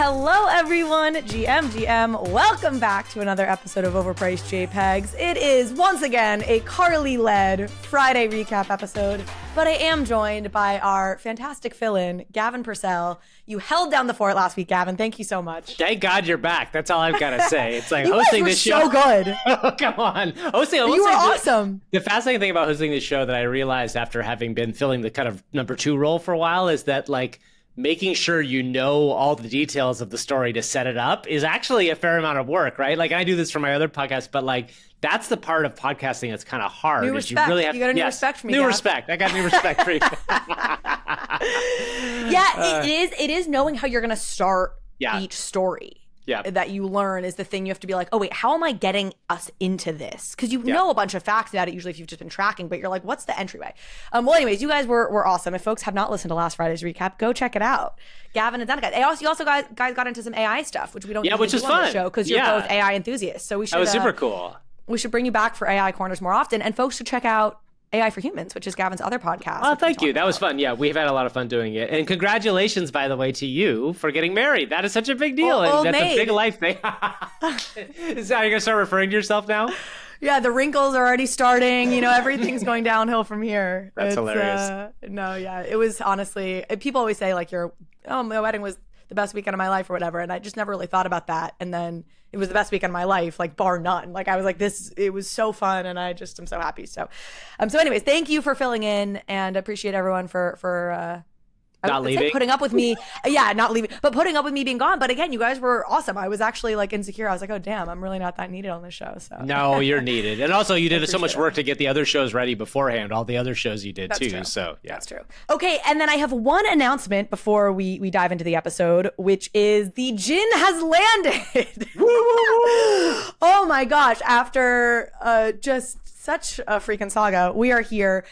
Hello everyone, GM. Welcome back to another episode of Overpriced JPEGs. It is once again a Carly-led Friday recap episode, but I am joined by our fantastic fill-in, Gavin Purcell. You held down the fort last week, Gavin. Thank you so much. Thank God you're back. That's all I've got to say. It's like you hosting guys this were show. so good. Oh, come on. You were awesome. The fascinating thing about hosting this show that I realized after having been filling the kind of number 2 role for a while is that like making sure you know all the details of the story to set it up is actually a fair amount of work, right? Like I do this for my other podcast, but like that's the part of podcasting that's kind of hard. New respect. You got a new respect for me. New respect. I got new respect for you. Yeah, it is knowing how you're going to start each story. Yeah. That you learn is the thing you have to be like, oh wait, how am I getting us into this? Because you know a bunch of facts about it usually if you've just been tracking, but you're like, what's the entryway? Well, anyways, you guys were awesome. If folks have not listened to last Friday's recap, go check it out. Gavin and Danica. You also guys got into some AI stuff, which we don't which is do fun on the show because you're both AI enthusiasts. So we should. That was super cool. We should bring you back for AI corners more often, and folks should check out AI for Humans, which is Gavin's other podcast. Oh, thank you. That was fun. Yeah, we've had a lot of fun doing it. And congratulations, by the way, to you for getting married. That is such a big deal. Old and that's maid. a big life thing. Is that, are you going to start referring to yourself now? Yeah, the wrinkles are already starting. You know, everything's going downhill from here. That's hilarious. It was honestly, people always say like, my wedding was the best weekend of my life or whatever. And I just never really thought about that. And then it was the best weekend of my life, like bar none. Like I was like, it was so fun. And I just am so happy. So anyways, thank you for filling in and appreciate everyone for not leaving. Putting up with me. Yeah, not leaving, but putting up with me being gone. But again, you guys were awesome. I was actually like insecure. I was like, oh damn, I'm really not that needed on this show. So no, you're needed. And also you did so much work to get the other shows ready beforehand. All the other shows you did. That's too. True. So yeah. That's true. Okay. And then I have one announcement before we dive into the episode, which is the gin has landed. Oh my gosh. After just such a freaking saga. We are here.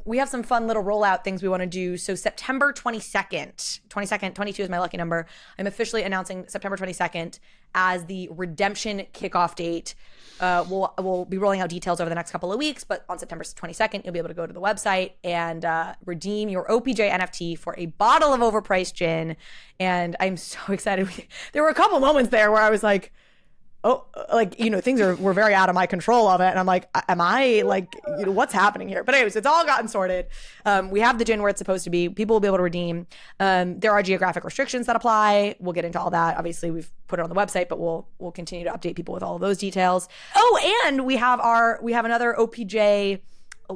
We have some fun little rollout things we want to do. So September 22nd, 22 is my lucky number. I'm officially announcing September 22nd as the redemption kickoff date. We'll be rolling out details over the next couple of weeks, but on September 22nd, you'll be able to go to the website and redeem your OPJ NFT for a bottle of overpriced gin. And I'm so excited. There were a couple moments there where I was like, oh, like, things were very out of my control of it. And I'm like, am I like, what's happening here? But anyways, it's all gotten sorted. We have the gin where it's supposed to be. People will be able to redeem. There are geographic restrictions that apply. We'll get into all that. Obviously, we've put it on the website, but we'll continue to update people with all of those details. Oh, and we have another OPJ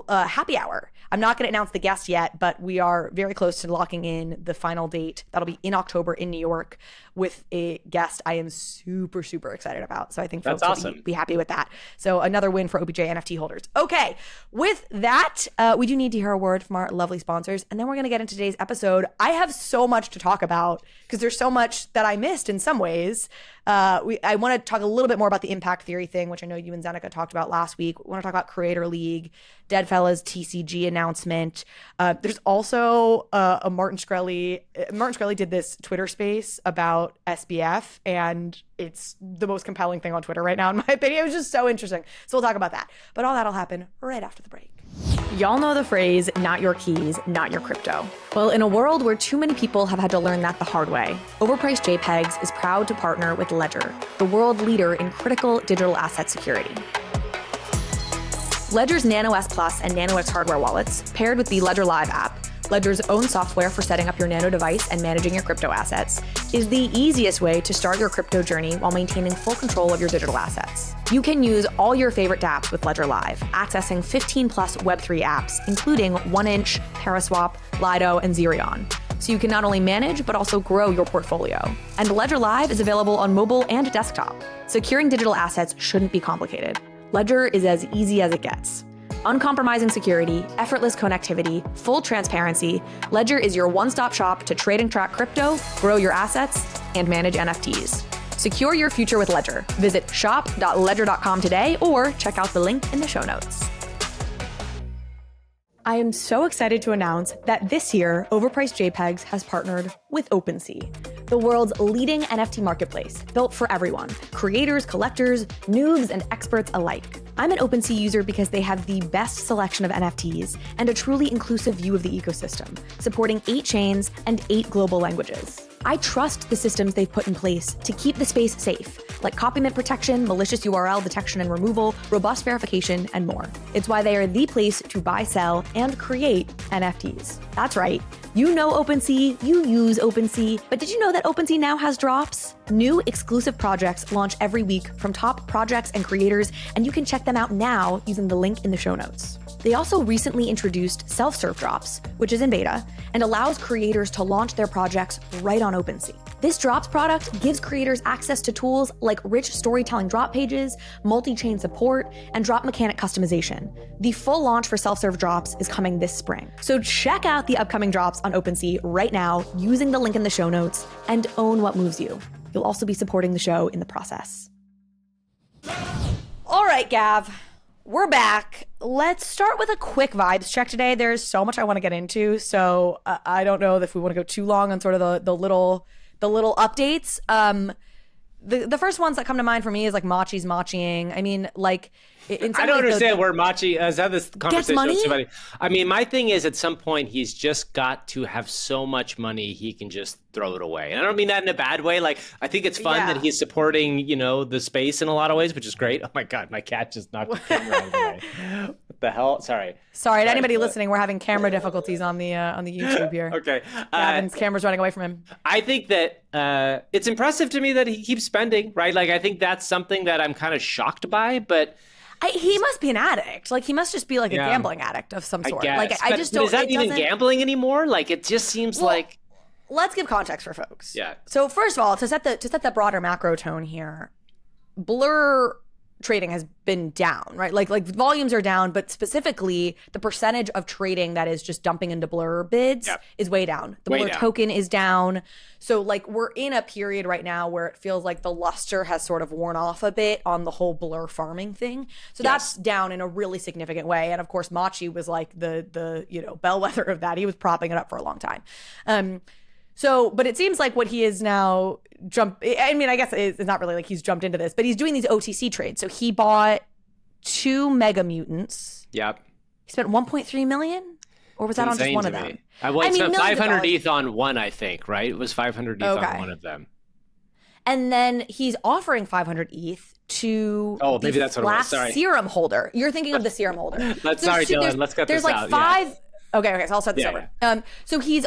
happy hour. I'm not going to announce the guest yet, but we are very close to locking in the final date. That'll be in October in New York with a guest I am super, super excited about. So I think folks will be happy with that. So another win for OPJ NFT holders. Okay, with that, we do need to hear a word from our lovely sponsors, and then we're going to get into today's episode. I have so much to talk about because there's so much that I missed in some ways. I want to talk a little bit more about the impact theory thing, which I know you and Zeneca talked about last week. We want to talk about Creator League, Deadfellaz TCG announcement. There's also a Martin Shkreli. Martin Shkreli did this Twitter space about SBF, and it's the most compelling thing on Twitter right now, in my opinion. It was just so interesting. So we'll talk about that. But all that'll happen right after the break. Y'all know the phrase, not your keys, not your crypto. Well, in a world where too many people have had to learn that the hard way, Overpriced JPEGs is proud to partner with Ledger, the world leader in critical digital asset security. Ledger's Nano S Plus and Nano X hardware wallets, paired with the Ledger Live app, Ledger's own software for setting up your Nano device and managing your crypto assets, is the easiest way to start your crypto journey while maintaining full control of your digital assets. You can use all your favorite dApps with Ledger Live, accessing 15 plus Web3 apps, including 1inch, Paraswap, Lido, and Zerion. So you can not only manage, but also grow your portfolio. And Ledger Live is available on mobile and desktop. Securing digital assets shouldn't be complicated. Ledger is as easy as it gets. Uncompromising security, effortless connectivity, full transparency, Ledger is your one-stop shop to trade and track crypto, grow your assets, and manage NFTs. Secure your future with Ledger. Visit shop.ledger.com today or check out the link in the show notes. I am so excited to announce that this year, Overpriced JPEGs has partnered with OPENSEA, the world's leading NFT marketplace built for everyone, creators, collectors, noobs, and experts alike. I'm an OpenSea user because they have the best selection of NFTs and a truly inclusive view of the ecosystem, supporting 8 chains and 8 global languages. I trust the systems they've put in place to keep the space safe, like copyright protection, malicious URL detection and removal, robust verification, and more. It's why they are the place to buy, sell, and create NFTs. That's right. You know OpenSea, you use OpenSea, but did you know that OpenSea now has drops? New exclusive projects launch every week from top projects and creators, and you can check them out now using the link in the show notes. They also recently introduced self-serve drops, which is in beta, and allows creators to launch their projects right on OpenSea. This drops product gives creators access to tools like rich storytelling drop pages, multi-chain support, and drop mechanic customization. The full launch for self-serve drops is coming this spring. So check out the upcoming drops on OpenSea right now using the link in the show notes and own what moves you. You'll also be supporting the show in the process. All right, Gav. We're back. Let's start with a quick vibes check today. There's so much I want to get into, so I don't know if we want to go too long on sort of the little updates. The first ones that come to mind for me is like Machi Is Machi-ing. I mean, like, in some I don't ways, understand where Machi has had this conversation money? with somebody. I mean, my thing is at some point he's just got to have so much money he can just throw it away. And I don't mean that in a bad way. Like, I think it's fun that he's supporting, you know, the space in a lot of ways, which is great. Oh my God, my cat just knocked the camera out of the way. What the hell? Sorry to anybody listening, we're having camera difficulties on the YouTube here. Okay. Gavin's camera's running away from him. I think that it's impressive to me that he keeps spending, right? Like, I think that's something that I'm kind of shocked by, but he must be an addict. Like, he must just be like a gambling addict of some sort. I guess. Like, I just don't. Is that even gambling anymore? Like, it just seems like. Let's give context for folks. Yeah. So first of all, to set the broader macro tone here, Blur trading has been down, right? Like volumes are down, but specifically the percentage of trading that is just dumping into Blur bids is way down. The Blur token is down. So like we're in a period right now where it feels like the luster has sort of worn off a bit on the whole Blur farming thing. So that's down in a really significant way. And of course, Machi was like the bellwether of that. He was propping it up for a long time. But it seems like what he is now I mean, I guess it's not really like he's jumped into this, but he's doing these OTC trades. So he bought 2 Mega Mutants. Yep. He spent 1.3 million? Or was that on just one of them? I spent 500 ETH on one, I think, right? It was 500 ETH on one of them. And then he's offering 500 ETH to maybe that's what it was. Sorry. Serum holder. You're thinking of the serum holder. Dylan, let's get this out. There's like 5... Okay, so I'll start this over. So he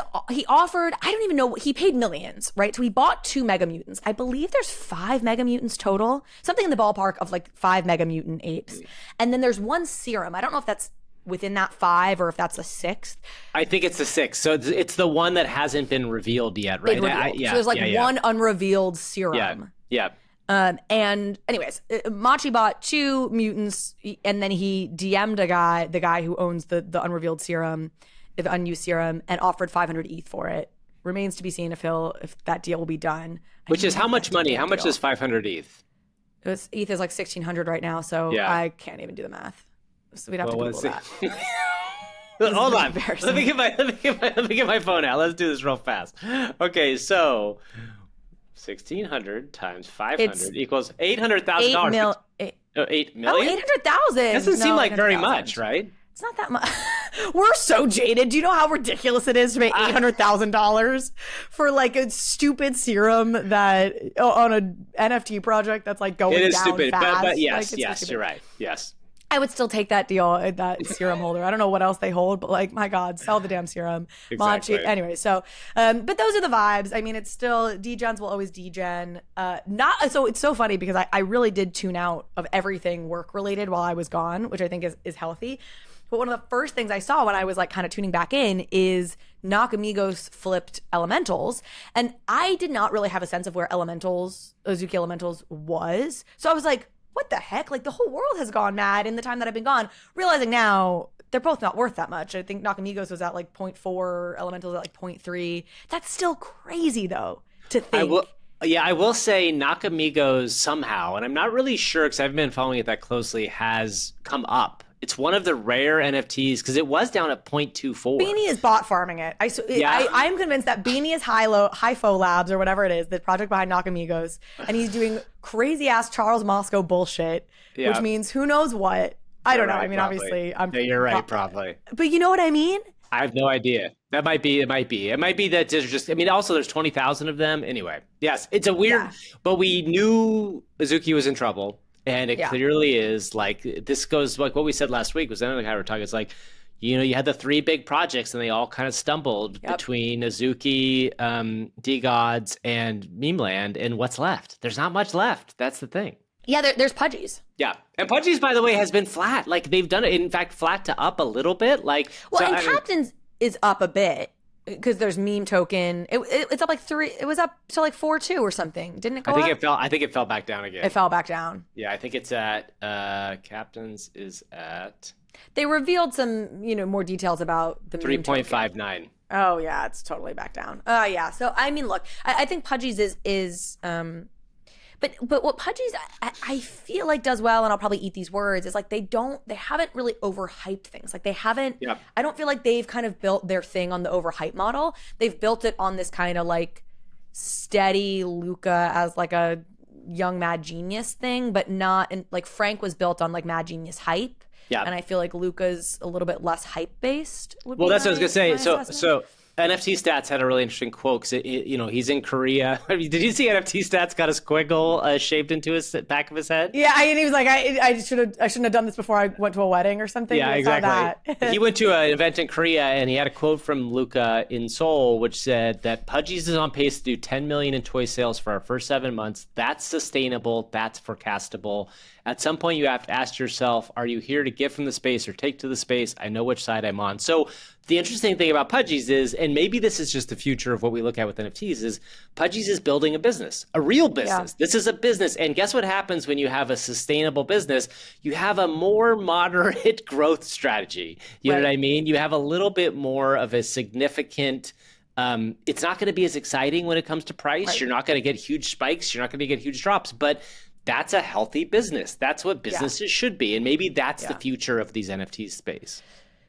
offered, I don't even know, he paid millions, right? So he bought 2 Mega Mutants. I believe there's 5 Mega Mutants total, something in the ballpark of like 5 Mega Mutant apes. And then there's 1 serum. I don't know if that's within that 5 or if that's a 6th. I think it's the 6th. So it's the one that hasn't been revealed yet, right? So there's like one unrevealed serum. Yeah. And anyways, Machi bought 2 mutants, and then he DM'd the guy who owns the unrevealed serum, the unused serum, and offered 500 ETH for it. Remains to be seen if that deal will be done. Which is how much money? How much is 500 ETH? ETH is like 1,600 right now, so I can't even do the math. So we'd have to Google that. Hold on. Let me get my phone out. Let's do this real fast. Okay, so 1,600 times 500 equals $800,000. 8 million? 800,000. Doesn't seem like very much, right? It's not that much. We're so jaded. Do you know how ridiculous it is to pay $800,000 for like a stupid serum that on an NFT project that's like going down fast? It is stupid, but yes, you're right. Yes. I would still take that deal, that serum holder. I don't know what else they hold, but like, my God, sell the damn serum. Exactly. Machi. Anyway, so, but those are the vibes. I mean, it's still, degens will always degen. So it's so funny because I really did tune out of everything work related while I was gone, which I think is healthy. But one of the first things I saw when I was like kind of tuning back in is Nakamigos flipped elementals. And I did not really have a sense of where Ozuki Elementals was. So I was like, what the heck? Like, the whole world has gone mad in the time that I've been gone. Realizing now they're both not worth that much. I think Nakamigos was at like 0.4, Elementals at like 0.3. That's still crazy though to think. I will say Nakamigos somehow, and I'm not really sure because I haven't been following it that closely, has come up It's one of the rare NFTs because it was down at 0.24. Beanie is bot farming it. I'm convinced that Beanie is Hi-Fo Labs or whatever it is, the project behind Nakamigos, and he's doing crazy ass Charles Moscow bullshit, which means who knows what. I don't know. I mean, probably. Obviously, you're right, probably. But you know what I mean? I have no idea. It might be that there's just, I mean, also there's 20,000 of them. Anyway, yes, it's a weird, but we knew Azuki was in trouble. And it clearly is. Like, this goes like what we said last week was another guy we're talking. It's like, you know, you had the 3 big projects and they all kind of stumbled between Azuki, D-Gods, and Memeland. And what's left? There's not much left. That's the thing. Yeah, there's Pudgies. Yeah. And Pudgies, by the way, has been flat. Like, they've done it, in fact, flat to up a little bit. Like, Captains is up a bit. Because there's meme token, it's up like 3. It was up to like 4.2 or something. Didn't it go up? I think it fell back down again. It fell back down. Yeah, I think it's at Captains is at. They revealed some, more details about the 3.59. Oh yeah, it's totally back down. Yeah. So I mean, look, I think Pudgies is But what Pudgies I feel like does well, and I'll probably eat these words, is like they haven't really overhyped things. Like they haven't, I don't feel like they've kind of built their thing on the overhype model. They've built it on this kind of like steady Luca as like a young mad genius thing, but not, and like Frank was built on like mad genius hype. Yeah. And I feel like Luca's a little bit less hype based. Well, that's what I was going to say. So NFT Stats had a really interesting quote because, he's in Korea. I mean, did you see NFT Stats got a squiggle shaped into his back of his head? Yeah, and he was like, I shouldn't have done this before I went to a wedding or something. Yeah, exactly. He went to an event in Korea and he had a quote from Luca in Seoul, which said that Pudgies is on pace to do 10 million in toy sales for our first 7 months. That's sustainable. That's forecastable. At some point, you have to ask yourself, are you here to give from the space or take to the space? I know which side I'm on. So the interesting thing about Pudgies is, and maybe this is just the future of what we look at with NFTs, is Pudgies is building a business, a real business. Yeah. This is a business. And guess what happens when you have a sustainable business? You have a more moderate growth strategy. You know what I mean? You have a little bit more of a significant... it's not going to be as exciting when it comes to price. Right. You're not going to get huge spikes. You're not going to get huge drops. But that's a healthy business. That's what businesses should be. And maybe that's the future of these NFT space.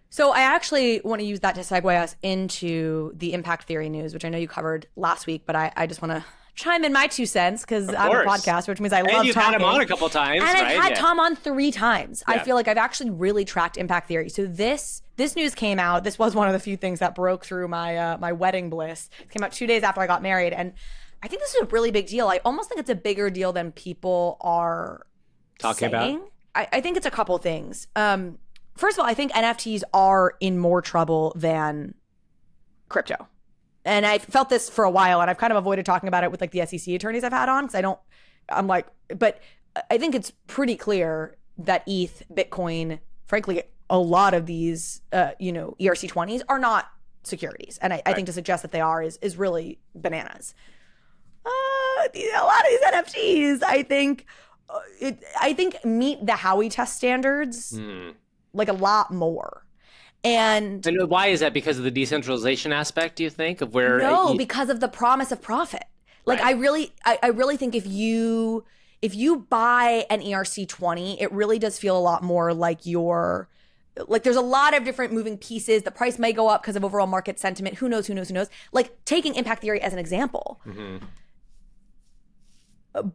So I actually want to use that to segue us into the impact theory news, which I know you covered last week, but I just want to chime in my 2 cents because I'm a podcaster, which means I love talking. And you've had him on a couple times, and I've had Tom on 3 times. Yeah. I feel like I've actually really tracked impact theory. So this news came out. This was one of the few things that broke through my my wedding bliss. It came out 2 days after I got married, and I think this is a really big deal. I almost think it's a bigger deal than people are talking about. I think it's a couple things. First of all, I think NFTs are in more trouble than crypto. And I felt this for a while, and I've kind of avoided talking about it with like the SEC attorneys I've had on because but I think it's pretty clear that ETH, Bitcoin, frankly, a lot of these, ERC20s are not securities. And I think to suggest that they are is really bananas. A lot of these NFTs, I think meet the Howey test standards like a lot more. And why is that? Because of the decentralization aspect, do you think, of where? No, because of the promise of profit. Like I really think if you buy an ERC20, it really does feel a lot more like there's a lot of different moving pieces. The price may go up because of overall market sentiment. Who knows? Like taking impact theory as an example. Mm-hmm.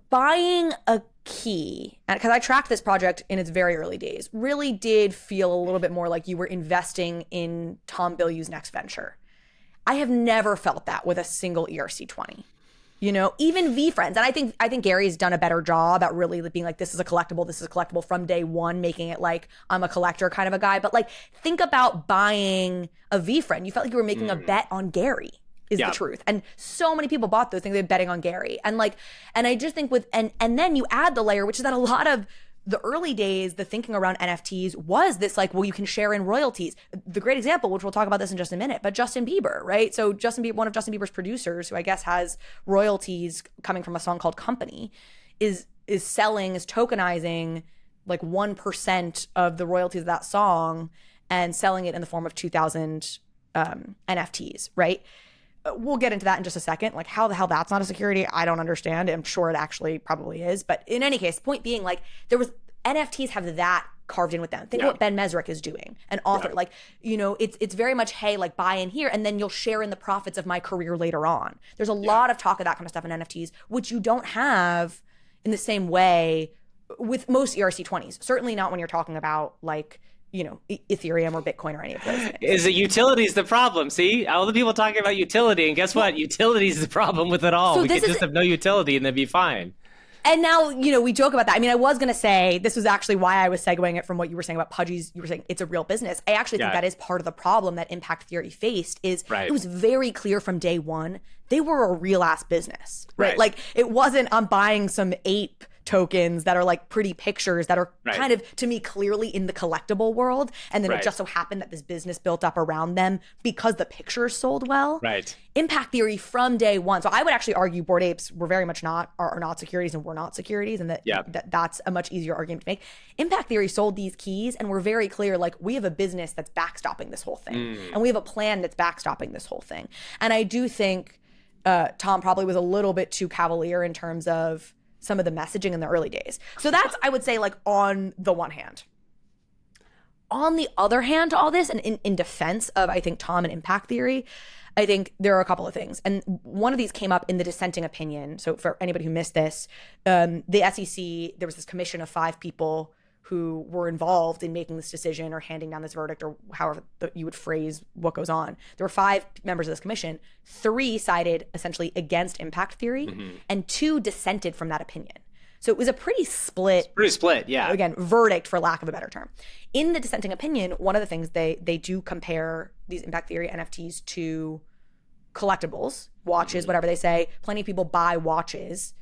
Buying a key, because I tracked this project in its very early days, really did feel a little bit more like you were investing in Tom Bilyeu's next venture. I have never felt that with a single ERC20. Even VFriends. And I think Gary's done a better job at really being like, this is a collectible from day one, making it like I'm a collector kind of a guy. But like, think about buying a VFriend. You felt like you were making a bet on Gary. Is the truth. And so many people bought those things, they're betting on Gary. And I just think and then you add the layer, which is that a lot of the early days, the thinking around NFTs was this like, well, you can share in royalties. The great example, which we'll talk about this in just a minute, but Justin Bieber, right? So one of Justin Bieber's producers, who I guess has royalties coming from a song called Company, is tokenizing like 1% of the royalties of that song and selling it in the form of 2,000 NFTs, right? We'll get into that in just a second. Like how the hell that's not a security, I don't understand. I'm sure it actually probably is. But in any case, point being, like NFTs have that carved in with them. Think of what Ben Mesrick is doing, an author. Like, you know, it's very much, hey, like buy in here and then you'll share in the profits of my career later on. There's a lot of talk of that kind of stuff in NFTs, which you don't have in the same way with most ERC20s. Certainly not when you're talking about like, you know, Ethereum or Bitcoin or any of those things. Is it utility's the problem? See, all the people talking about utility, and guess what? Utility is the problem with it all. So we could just have no utility and then be fine. And now, you know, we joke about that. I mean, I was going to say, this was actually why I was segueing it from what you were saying about Pudgies. You were saying it's a real business. I actually think that is part of the problem that impact theory faced is it was very clear from day one, they were a real ass business, right? Like it wasn't, I'm buying some ape tokens that are like pretty pictures that are kind of, to me, clearly in the collectible world. And then it just so happened that this business built up around them because the pictures sold well. Impact theory from day one. So I would actually argue Bored Apes were very much are not securities and we're not securities. And that's a much easier argument to make. Impact theory sold these keys and we're very clear, like we have a business that's backstopping this whole thing. And we have a plan that's backstopping this whole thing. And I do think Tom probably was a little bit too cavalier in terms of some of the messaging in the early days. So that's, I would say, like on the one hand. On the other hand to all this, and in defense of, I think, Tom and impact theory, I think there are a couple of things. And one of these came up in the dissenting opinion. So for anybody who missed this, the SEC, there was this commission of 5 people who were involved in making this decision or handing down this verdict or however you would phrase what goes on. There were 5 members of this commission. 3 sided essentially against impact theory and 2 dissented from that opinion. So it was a pretty split, again, verdict for lack of a better term. In the dissenting opinion, one of the things they do compare these impact theory NFTs to collectibles, watches, whatever they say. Plenty of people buy watches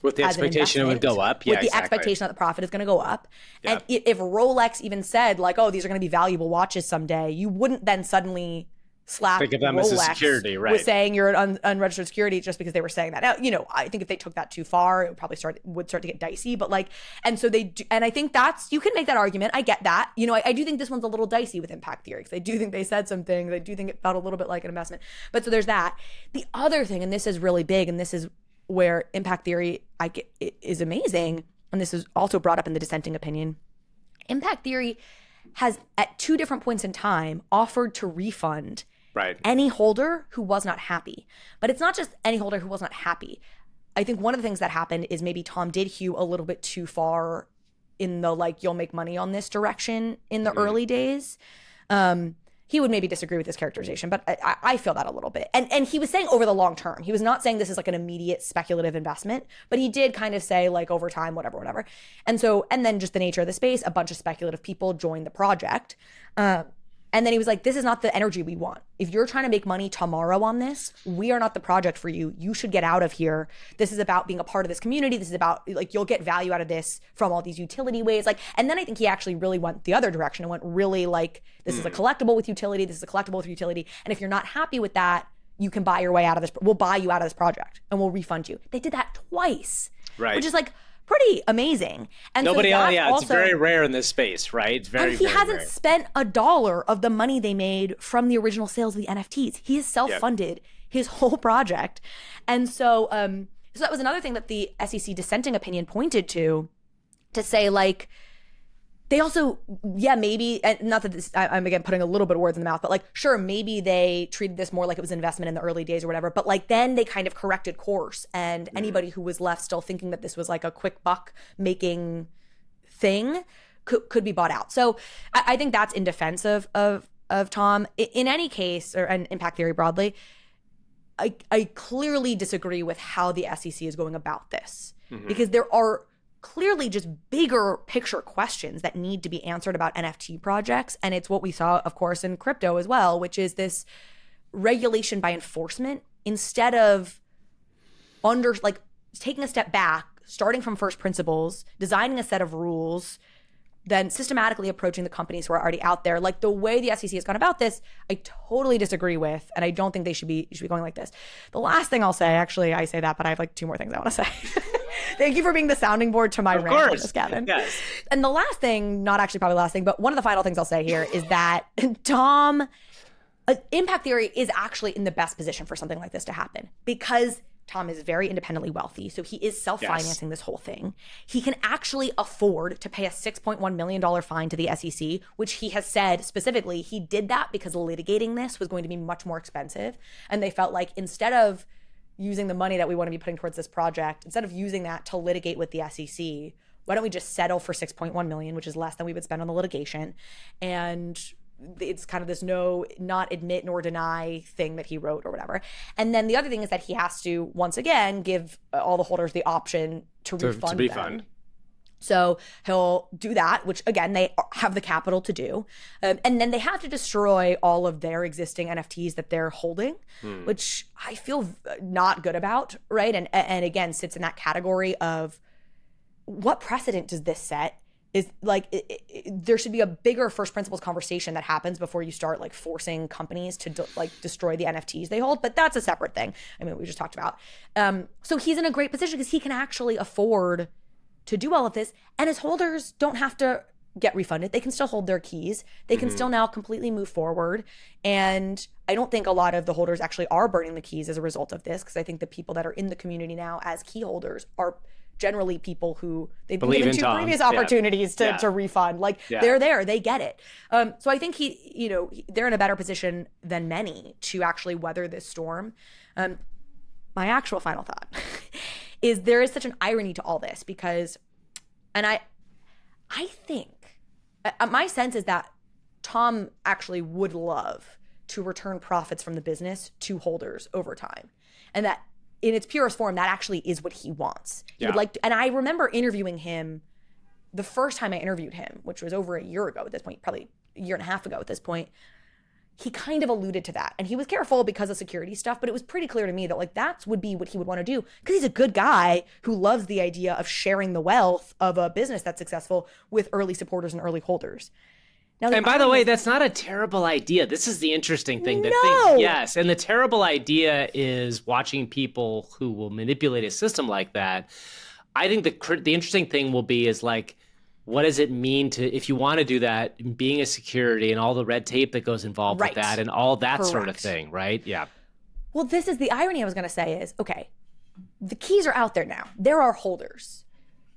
with the expectation it would go up. With the expectation that the profit is going to go up. And if Rolex even said like, oh, these are going to be valuable watches someday, you wouldn't then suddenly slap think of them Rolex as a security, with saying you're an unregistered security just because they were saying that. Now, you know, I think if they took that too far, it would probably start to get dicey. But like, and so they do, and I think you can make that argument. I get that. You know, I do think this one's a little dicey with impact theory because I do think they said some things. I do think it felt a little bit like an investment. But so there's that. The other thing, and this is really big, and this is where impact theory is amazing, and this is also brought up in the dissenting opinion. Impact theory has, at 2 different points in time, offered to refund any holder who was not happy. But it's not just any holder who was not happy. I think one of the things that happened is maybe Tom did hew a little bit too far in the like, you'll make money on this direction in the early days. He would maybe disagree with this characterization, but I feel that a little bit. And he was saying over the long term. He was not saying this is like an immediate speculative investment, but he did kind of say like over time, whatever. And then just the nature of the space, a bunch of speculative people joined the project. And then he was like, this is not the energy we want. If you're trying to make money tomorrow on this, we are not the project for you. You should get out of here. This is about being a part of this community. This is about like, you'll get value out of this from all these utility ways. Like, and then I think he actually really went the other direction and went really like, this is a collectible with utility. This is a collectible with utility. And if you're not happy with that, you can buy your way out of this. We'll buy you out of this project and we'll refund you. They did that twice, which is like, pretty amazing. And nobody else, it's very rare in this space, right? It's very, and he hasn't spent $1 of the money they made from the original sales of the NFTs. He has self-funded his whole project. And so that was another thing that the SEC dissenting opinion pointed to say like, they also, maybe, and not that this, I'm again putting a little bit of words in the mouth, but like, sure, maybe they treated this more like it was an investment in the early days or whatever, but like then they kind of corrected course, and anybody who was left still thinking that this was like a quick buck making thing could be bought out. So I think that's in defense of Tom. In any case, and impact theory broadly, I clearly disagree with how the SEC is going about this, because there are clearly just bigger picture questions that need to be answered about NFT projects. And it's what we saw, of course, in crypto as well, which is this regulation by enforcement instead of taking a step back, starting from first principles, designing a set of rules, then systematically approaching the companies who are already out there. Like the way the SEC has gone about this, I totally disagree with, and I don't think they should be going like this. The last thing I'll say, actually, I say that, but I have like 2 more things I want to say. Thank you for being the sounding board to my rant on this, Gavin. Yes. And the last thing, not actually probably the last thing, but one of the final things I'll say here is that Tom, impact theory is actually in the best position for something like this to happen, because Tom is very independently wealthy, so he is self-financing this whole thing. He can actually afford to pay a $6.1 million fine to the SEC, which he has said specifically he did that because litigating this was going to be much more expensive. And they felt like instead of using the money that we want to be putting towards this project, instead of using that to litigate with the SEC, why don't we just settle for $6.1 million, which is less than we would spend on the litigation? And it's kind of this not admit nor deny thing that he wrote or whatever. And then the other thing is that he has to, once again, give all the holders the option to refund them. So he'll do that, which again, they have the capital to do. And then they have to destroy all of their existing NFTs that they're holding, which I feel not good about, right? And again, sits in that category of what precedent does this set? Is like there should be a bigger first principles conversation that happens before you start like forcing companies to destroy the NFTs they hold. But that's a separate thing. I mean, we just talked about. So he's in a great position because he can actually afford to do all of this, and his holders don't have to get refunded. They can still hold their keys. They can still now completely move forward. And I don't think a lot of the holders actually are burning the keys as a result of this, because I think the people that are in the community now as key holders are generally people who they've been given two previous opportunities to refund. Like they're there, they get it. So I think they're in a better position than many to actually weather this storm. My actual final thought is there is such an irony to all this because, and I think my sense is that Tom actually would love to return profits from the business to holders over time, and that in its purest form, that actually is what he wants. He would like to, and I remember interviewing him the first time I interviewed him, which was over a year ago at this point, probably a year and a half ago at this point. He kind of alluded to that, and he was careful because of security stuff, but it was pretty clear to me that like that would be what he would want to do because he's a good guy who loves the idea of sharing the wealth of a business that's successful with early supporters and early holders. Now, and by the way, that's not a terrible idea. This is the interesting thing. Yes, and the terrible idea is watching people who will manipulate a system like that. I think the interesting thing will be is like, what does it mean to, if you want to do that, being a security and all the red tape that goes involved with that and all that sort of thing, right? Yeah. Well, this is the irony I was going to say is, okay, the keys are out there now. There are holders.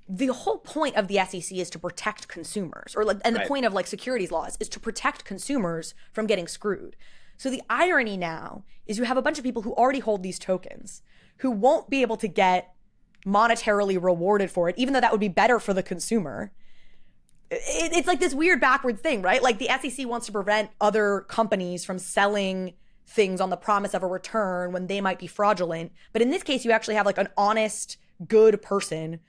The whole point of the SEC is to protect consumers, and the point of like securities laws is to protect consumers from getting screwed. So the irony now is you have a bunch of people who already hold these tokens who won't be able to get monetarily rewarded for it, even though that would be better for the consumer. It's like this weird backwards thing, right? Like the SEC wants to prevent other companies from selling things on the promise of a return when they might be fraudulent. But in this case, you actually have like an honest, good person.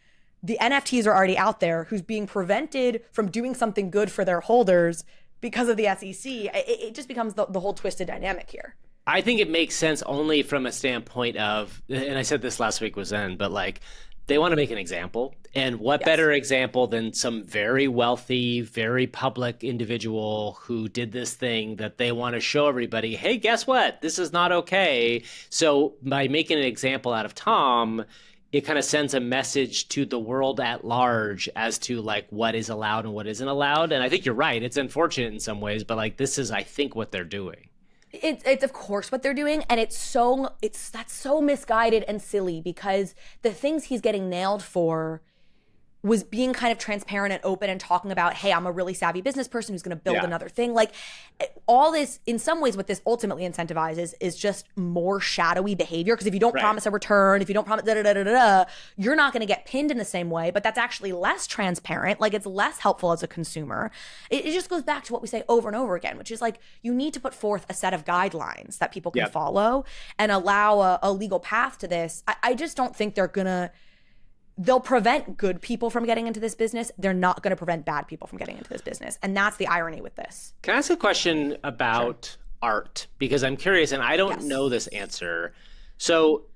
The NFTs are already out there who's being prevented from doing something good for their holders because of the SEC. It just becomes the whole twisted dynamic here. I think it makes sense only from a standpoint of, and I said this last week was Zen, but like they want to make an example. And what better example than some very wealthy, very public individual who did this thing that they want to show everybody, hey, guess what? This is not okay. So by making an example out of Tom, it kind of sends a message to the world at large as to like what is allowed and what isn't allowed. And I think you're right. It's unfortunate in some ways, but like this is, I think, what they're doing. It's of course what they're doing, and that's so misguided and silly because the things he's getting nailed for was being kind of transparent and open and talking about, hey, I'm a really savvy business person who's going to build another thing. Like all this, in some ways, what this ultimately incentivizes is just more shadowy behavior. Because if you don't promise a return, if you don't promise you're not going to get pinned in the same way. But that's actually less transparent. Like it's less helpful as a consumer. It just goes back to what we say over and over again, which is like you need to put forth a set of guidelines that people can follow and allow a legal path to this. I just don't think they'll prevent good people from getting into this business. They're not going to prevent bad people from getting into this business. And that's the irony with this. Can I ask a question about art? Because I'm curious, and I don't know this answer. So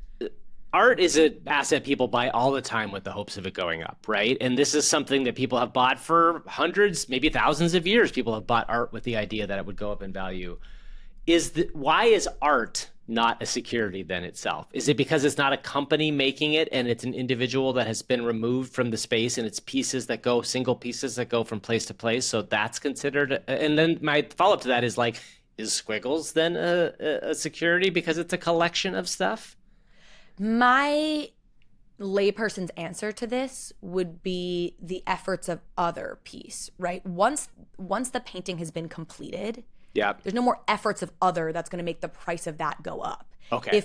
art is an asset people buy all the time with the hopes of it going up, right? And this is something that people have bought for hundreds, maybe thousands of years. People have bought art with the idea that it would go up in value. Why is art not a security then itself? Is it because it's not a company making it and it's an individual that has been removed from the space and it's single pieces that go from place to place? So that's considered. And then my follow-up to that is like, is Squiggles then a security because it's a collection of stuff? My layperson's answer to this would be the efforts of other piece, right? Once the painting has been completed, there's no more efforts of other that's going to make the price of that go up. Okay.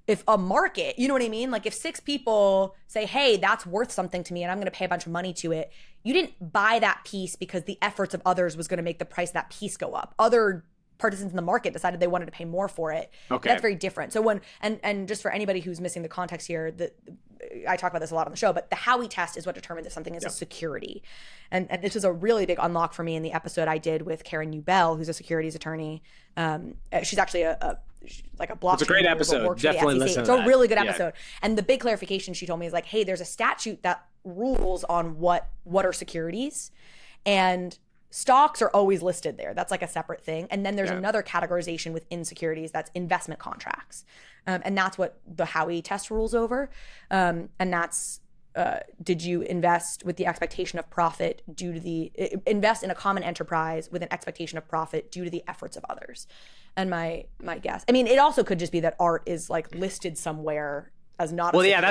If a market, you know what I mean? Like if 6 people say, hey, that's worth something to me and I'm going to pay a bunch of money to it, you didn't buy that piece because the efforts of others was going to make the price of that piece go up. Other participants in the market decided they wanted to pay more for it. Okay. That's very different. So when, and just for anybody who's missing the context here, I talk about this a lot on the show, but the Howey test is what determines if something is a security. And this was a really big unlock for me in the episode I did with Karen Newbell, who's a securities attorney. She's actually like a blockchain. It's a great episode. Definitely listen to that. It's a really good episode. And the big clarification she told me is like, hey, there's a statute that rules on what are securities, and stocks are always listed there. That's like a separate thing. And then there's another categorization within securities that's investment contracts. And that's what the Howey test rules over. And that's, did you invest with the expectation of profit due to invest in a common enterprise with an expectation of profit due to the efforts of others? And my guess, I mean, it also could just be that art is like listed somewhere as not. Well, yeah,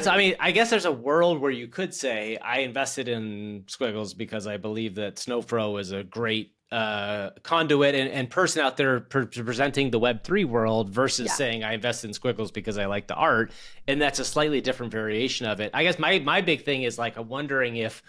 I guess there's a world where you could say I invested in Squiggles because I believe that Snowfro is a great conduit and person out there presenting the Web3 world versus saying I invested in Squiggles because I like the art. And that's a slightly different variation of it. I guess my big thing is like, I'm wondering if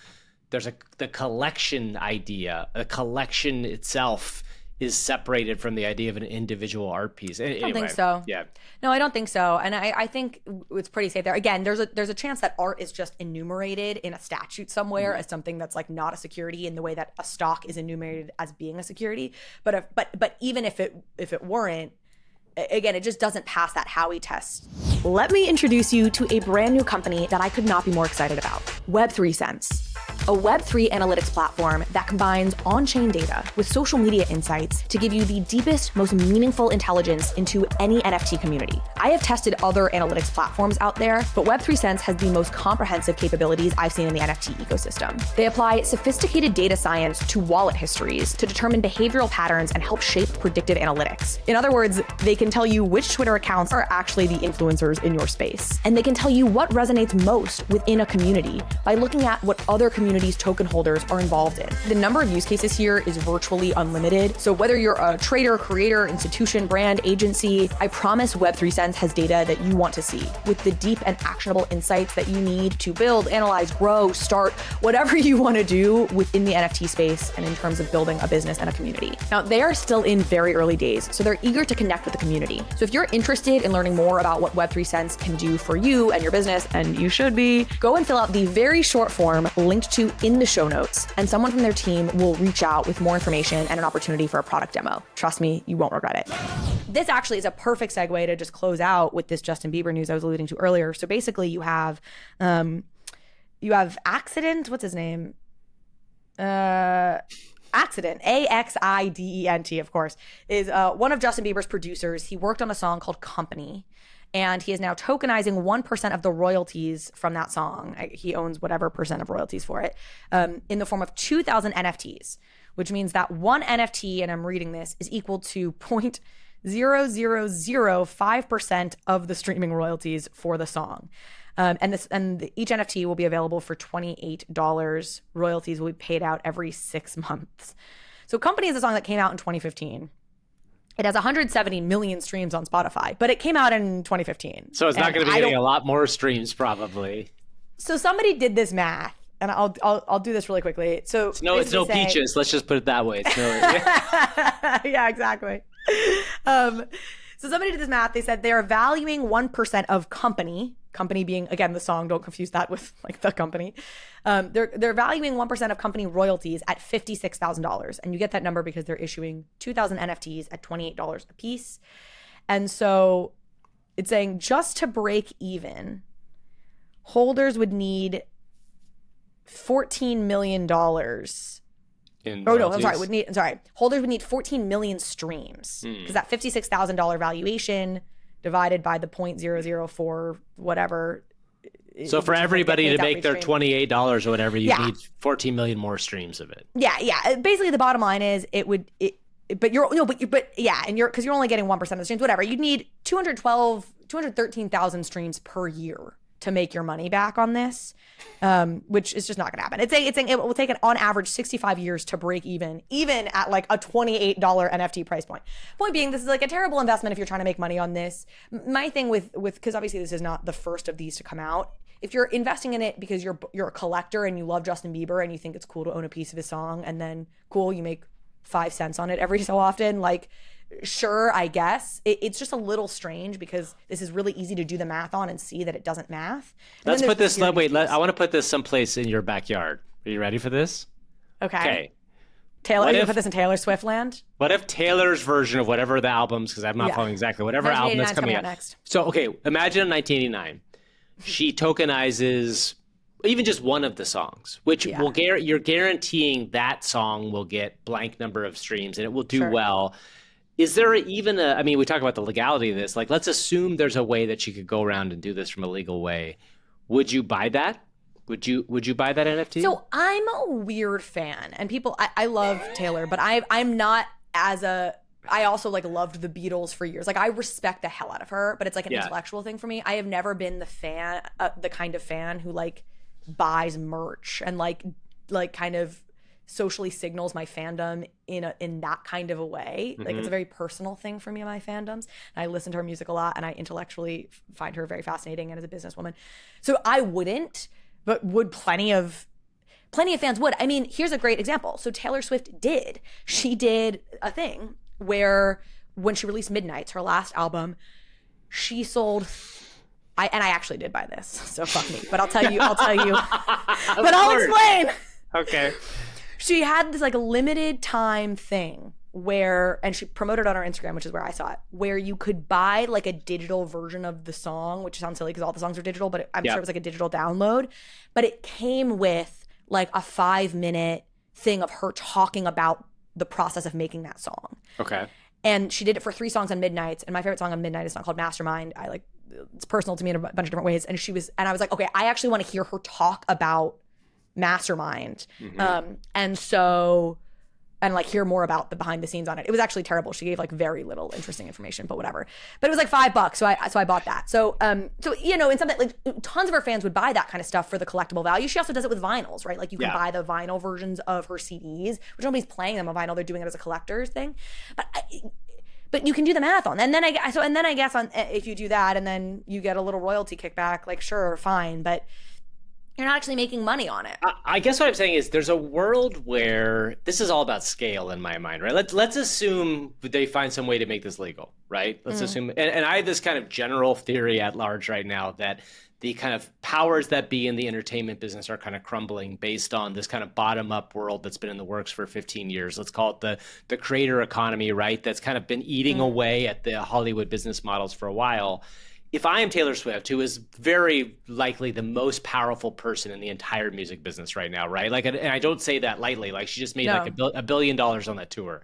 there's the collection idea, a collection itself is separated from the idea of an individual art piece. I don't think so. Yeah. No, I don't think so. And I think it's pretty safe there. Again, there's a chance that art is just enumerated in a statute somewhere as something that's like not a security in the way that a stock is enumerated as being a security. But even if it weren't, again, it just doesn't pass that Howey test. Let me introduce you to a brand new company that I could not be more excited about. Web3 Sense. A Web3 analytics platform that combines on-chain data with social media insights to give you the deepest, most meaningful intelligence into any NFT community. I have tested other analytics platforms out there, but Web3 Sense has the most comprehensive capabilities I've seen in the NFT ecosystem. They apply sophisticated data science to wallet histories to determine behavioral patterns and help shape predictive analytics. In other words, they can tell you which Twitter accounts are actually the influencers in your space. And they can tell you what resonates most within a community by looking at what other communities token holders are involved in. The number of use cases here is virtually unlimited. So whether you're a trader, creator, institution, brand, agency, I promise Web3 Sense has data that you want to see with the deep and actionable insights that you need to build, analyze, grow, start, whatever you want to do within the NFT space and in terms of building a business and a community. Now, they are still in very early days, so they're eager to connect with the community. So if you're interested in learning more about what Web3 Sense can do for you and your business, and you should be, go and fill out the very short form linked to in the show notes, and someone from their team will reach out with more information and an opportunity for a product demo. Trust me, you won't regret it. This actually is a perfect segue to just close out with this Justin Bieber news I was alluding to earlier. So basically you have Accident, what's his name? Accident, Axident, of course, is one of Justin Bieber's producers. He worked on a song called Company, and he is now tokenizing 1% of the royalties from that song. He owns whatever percent of royalties for it, in the form of 2,000 NFTs, which means that one NFT, and I'm reading this, is equal to 0.0005% of the streaming royalties for the song. And each NFT will be available for $28. Royalties will be paid out every 6 months. So Company is a song that came out in 2015. It has 170 million streams on Spotify, but it came out in 2015. So it's not going to be getting a lot more streams, probably. So somebody did this math, and I'll do this really quickly. So it's no Peaches. Let's just put it that way. It's no. Yeah, exactly. So somebody did this math. They said they are valuing 1% of Company being, again, the song. Don't confuse that with like the company. They're valuing 1% of Company royalties at $56,000, and you get that number because they're issuing 2,000 NFTs at $28 a piece. And so it's saying just to break even, holders would need $14 million. Holders would need 14 million streams because that $56,000 valuation divided by the 0.004 whatever. So for everybody to make their $28 or whatever, you need 14 million more streams of it. Yeah. Basically, the bottom line is it but yeah, and because you're only getting 1% of the streams, whatever. You'd need 213,000 streams per year to make your money back on this, which is just not going to happen. It will take on average 65 years to break even at like a $28 NFT price point. Point being, this is like a terrible investment if you're trying to make money on this. My thing with because obviously this is not the first of these to come out. If you're investing in it because you're a collector and you love Justin Bieber and you think it's cool to own a piece of his song, and then cool, you make 5 cents on it every so often, like, sure, I guess. It's just a little strange because this is really easy to do the math on and see that it doesn't math. Let's put this, I want to put this someplace in your backyard. Are you ready for this? Okay. Taylor, are you going to put this in Taylor Swift land? What if Taylor's version of whatever the albums, because I'm not following exactly, whatever album that's coming out next. So, okay, imagine in 1989, she tokenizes even just one of the songs, which you're guaranteeing that song will get blank number of streams and it will do well. Is there even we talk about the legality of this. Like, let's assume there's a way that you could go around and do this from a legal way. Would you buy that? Would you buy that NFT? So I'm a weird fan, and I love Taylor, but I'm not I also like loved the Beatles for years. Like, I respect the hell out of her, but it's like an intellectual thing for me. I have never been the kind of fan who like buys merch and like kind of socially signals my fandom in that kind of a way. Like, it's a very personal thing for me, my fandoms. And I listen to her music a lot, and I intellectually find her very fascinating and as a businesswoman. So I wouldn't, but would plenty of fans would. I mean, here's a great example. So Taylor Swift she did a thing where when she released Midnights, her last album, she sold I actually did buy this, so fuck me. But I'll tell you. But I'll explain. Okay. She had this like limited time thing and she promoted it on her Instagram, which is where I saw it, where you could buy like a digital version of the song, which sounds silly because all the songs are digital, but I'm sure it was like a digital download. But it came with like a 5-minute thing of her talking about the process of making that song. Okay. And she did it for 3 songs on Midnights. And my favorite song on Midnight is a song called Mastermind. It's personal to me in a bunch of different ways. And I was like, okay, I actually want to hear her talk about Mastermind. And like hear more about the behind the scenes on it. It was actually terrible. She gave like very little interesting information, but whatever. But it was like $5, so I bought that. So in something like tons of her fans would buy that kind of stuff for the collectible value. She also does it with vinyls, right? Like you can buy the vinyl versions of her CDs, which nobody's playing them on vinyl. They're doing it as a collector's thing. But you can do the math on. And then I guess on if you do that and then you get a little royalty kickback, like sure, fine, but you're not actually making money on it. I guess what I'm saying is there's a world where this is all about scale in my mind, right? Let's assume they find some way to make this legal, right? Let's assume, and I have this kind of general theory at large right now that the kind of powers that be in the entertainment business are kind of crumbling based on this kind of bottom-up world that's been in the works for 15 years. Let's call it the creator economy, right? That's kind of been eating away at the Hollywood business models for a while. If I am Taylor Swift, who is very likely the most powerful person in the entire music business right now, right? Like, and I don't say that lightly. Like, she just made like $1 billion on that tour.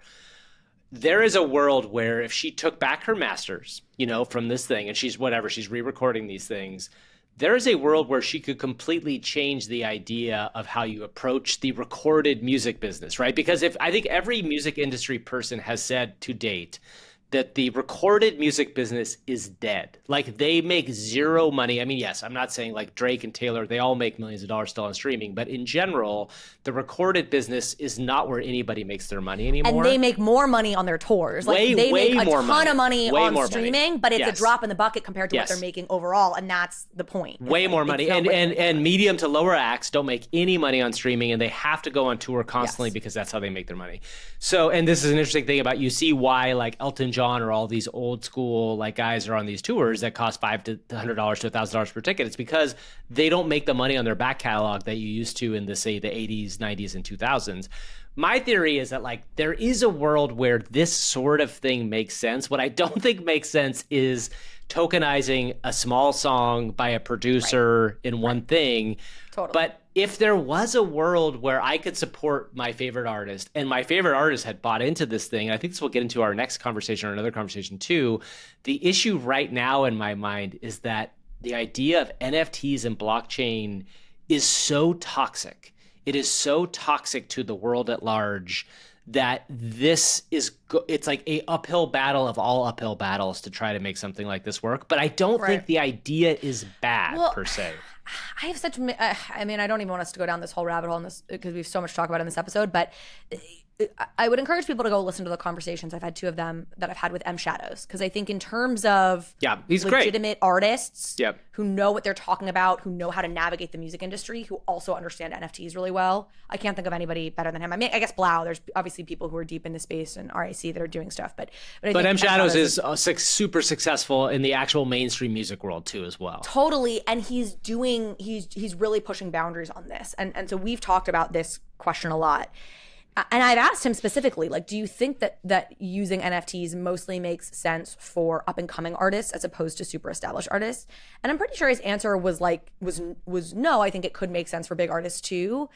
There is a world where if she took back her masters, from this thing, and she's re-recording these things, there is a world where she could completely change the idea of how you approach the recorded music business, right? Because I think every music industry person has said to date that the recorded music business is dead. Like, they make zero money. I mean, yes, I'm not saying like Drake and Taylor, they all make millions of dollars still on streaming, but in general, the recorded business is not where anybody makes their money anymore. And they make more money on their tours. Like, they make a ton of money on streaming, but it's a drop in the bucket compared to what they're making overall, and that's the point. Way more money. And medium to lower acts don't make any money on streaming, and they have to go on tour constantly because that's how they make their money. So, and this is an interesting thing about, you see why like Elton John or all these old school like guys are on these tours that cost $500 to $1,000 per ticket. It's because they don't make the money on their back catalog that you used to in the 80s, 90s, and 2000s. My theory is that like there is a world where this sort of thing makes sense. What I don't think makes sense is tokenizing a small song by a producer in one thing. Totally. But if there was a world where I could support my favorite artist, and my favorite artist had bought into this thing, and I think this will get into our next conversation or another conversation too, the issue right now in my mind is that the idea of NFTs and blockchain is so toxic. It is so toxic to the world at large that this is it's like a uphill battle of all uphill battles to try to make something like this work. But I don't think the idea is bad per se. I have such, I mean, I don't even want us to go down this whole rabbit hole in this because we have so much to talk about in this episode, but I would encourage people to go listen to the conversations. I've had 2 of them that I've had with M Shadows, because I think in terms of he's legitimate great. Artists Yep. who know what they're talking about, who know how to navigate the music industry, who also understand NFTs really well. I can't think of anybody better than him. I mean, I guess Blau, there's obviously people who are deep in the space and RIC that are doing stuff, but M Shadows is super successful in the actual mainstream music world too as well. Totally, and he's really pushing boundaries on this, and so we've talked about this question a lot. And I've asked him specifically, like, do you think that using NFTs mostly makes sense for up and coming artists as opposed to super established artists? And I'm pretty sure his answer was no. I think it could make sense for big artists too,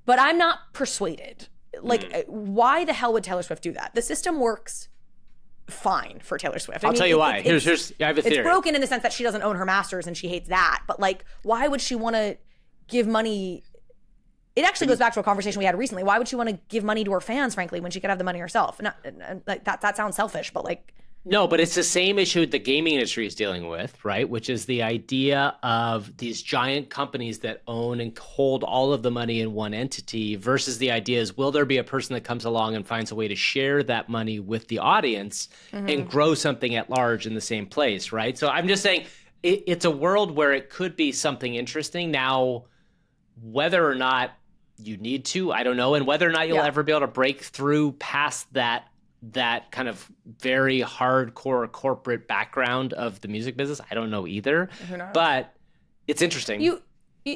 but I'm not persuaded. Like, why the hell would Taylor Swift do that? The system works fine for Taylor Swift. I'll tell you why. Here's I have a theory. It's broken in the sense that she doesn't own her masters and she hates that. But like, why would she want to give money? It actually goes back to a conversation we had recently. Why would she want to give money to her fans, frankly, when she could have the money herself? Like that sounds selfish, but like. No, but it's the same issue the gaming industry is dealing with, right? Which is the idea of these giant companies that own and hold all of the money in one entity versus the idea is, will there be a person that comes along and finds a way to share that money with the audience and grow something at large in the same place, right? So I'm just saying it's a world where it could be something interesting. Now, whether or not you need to, I don't know. And whether or not you'll ever be able to break through past that kind of very hardcore corporate background of the music business, I don't know either. But it's interesting.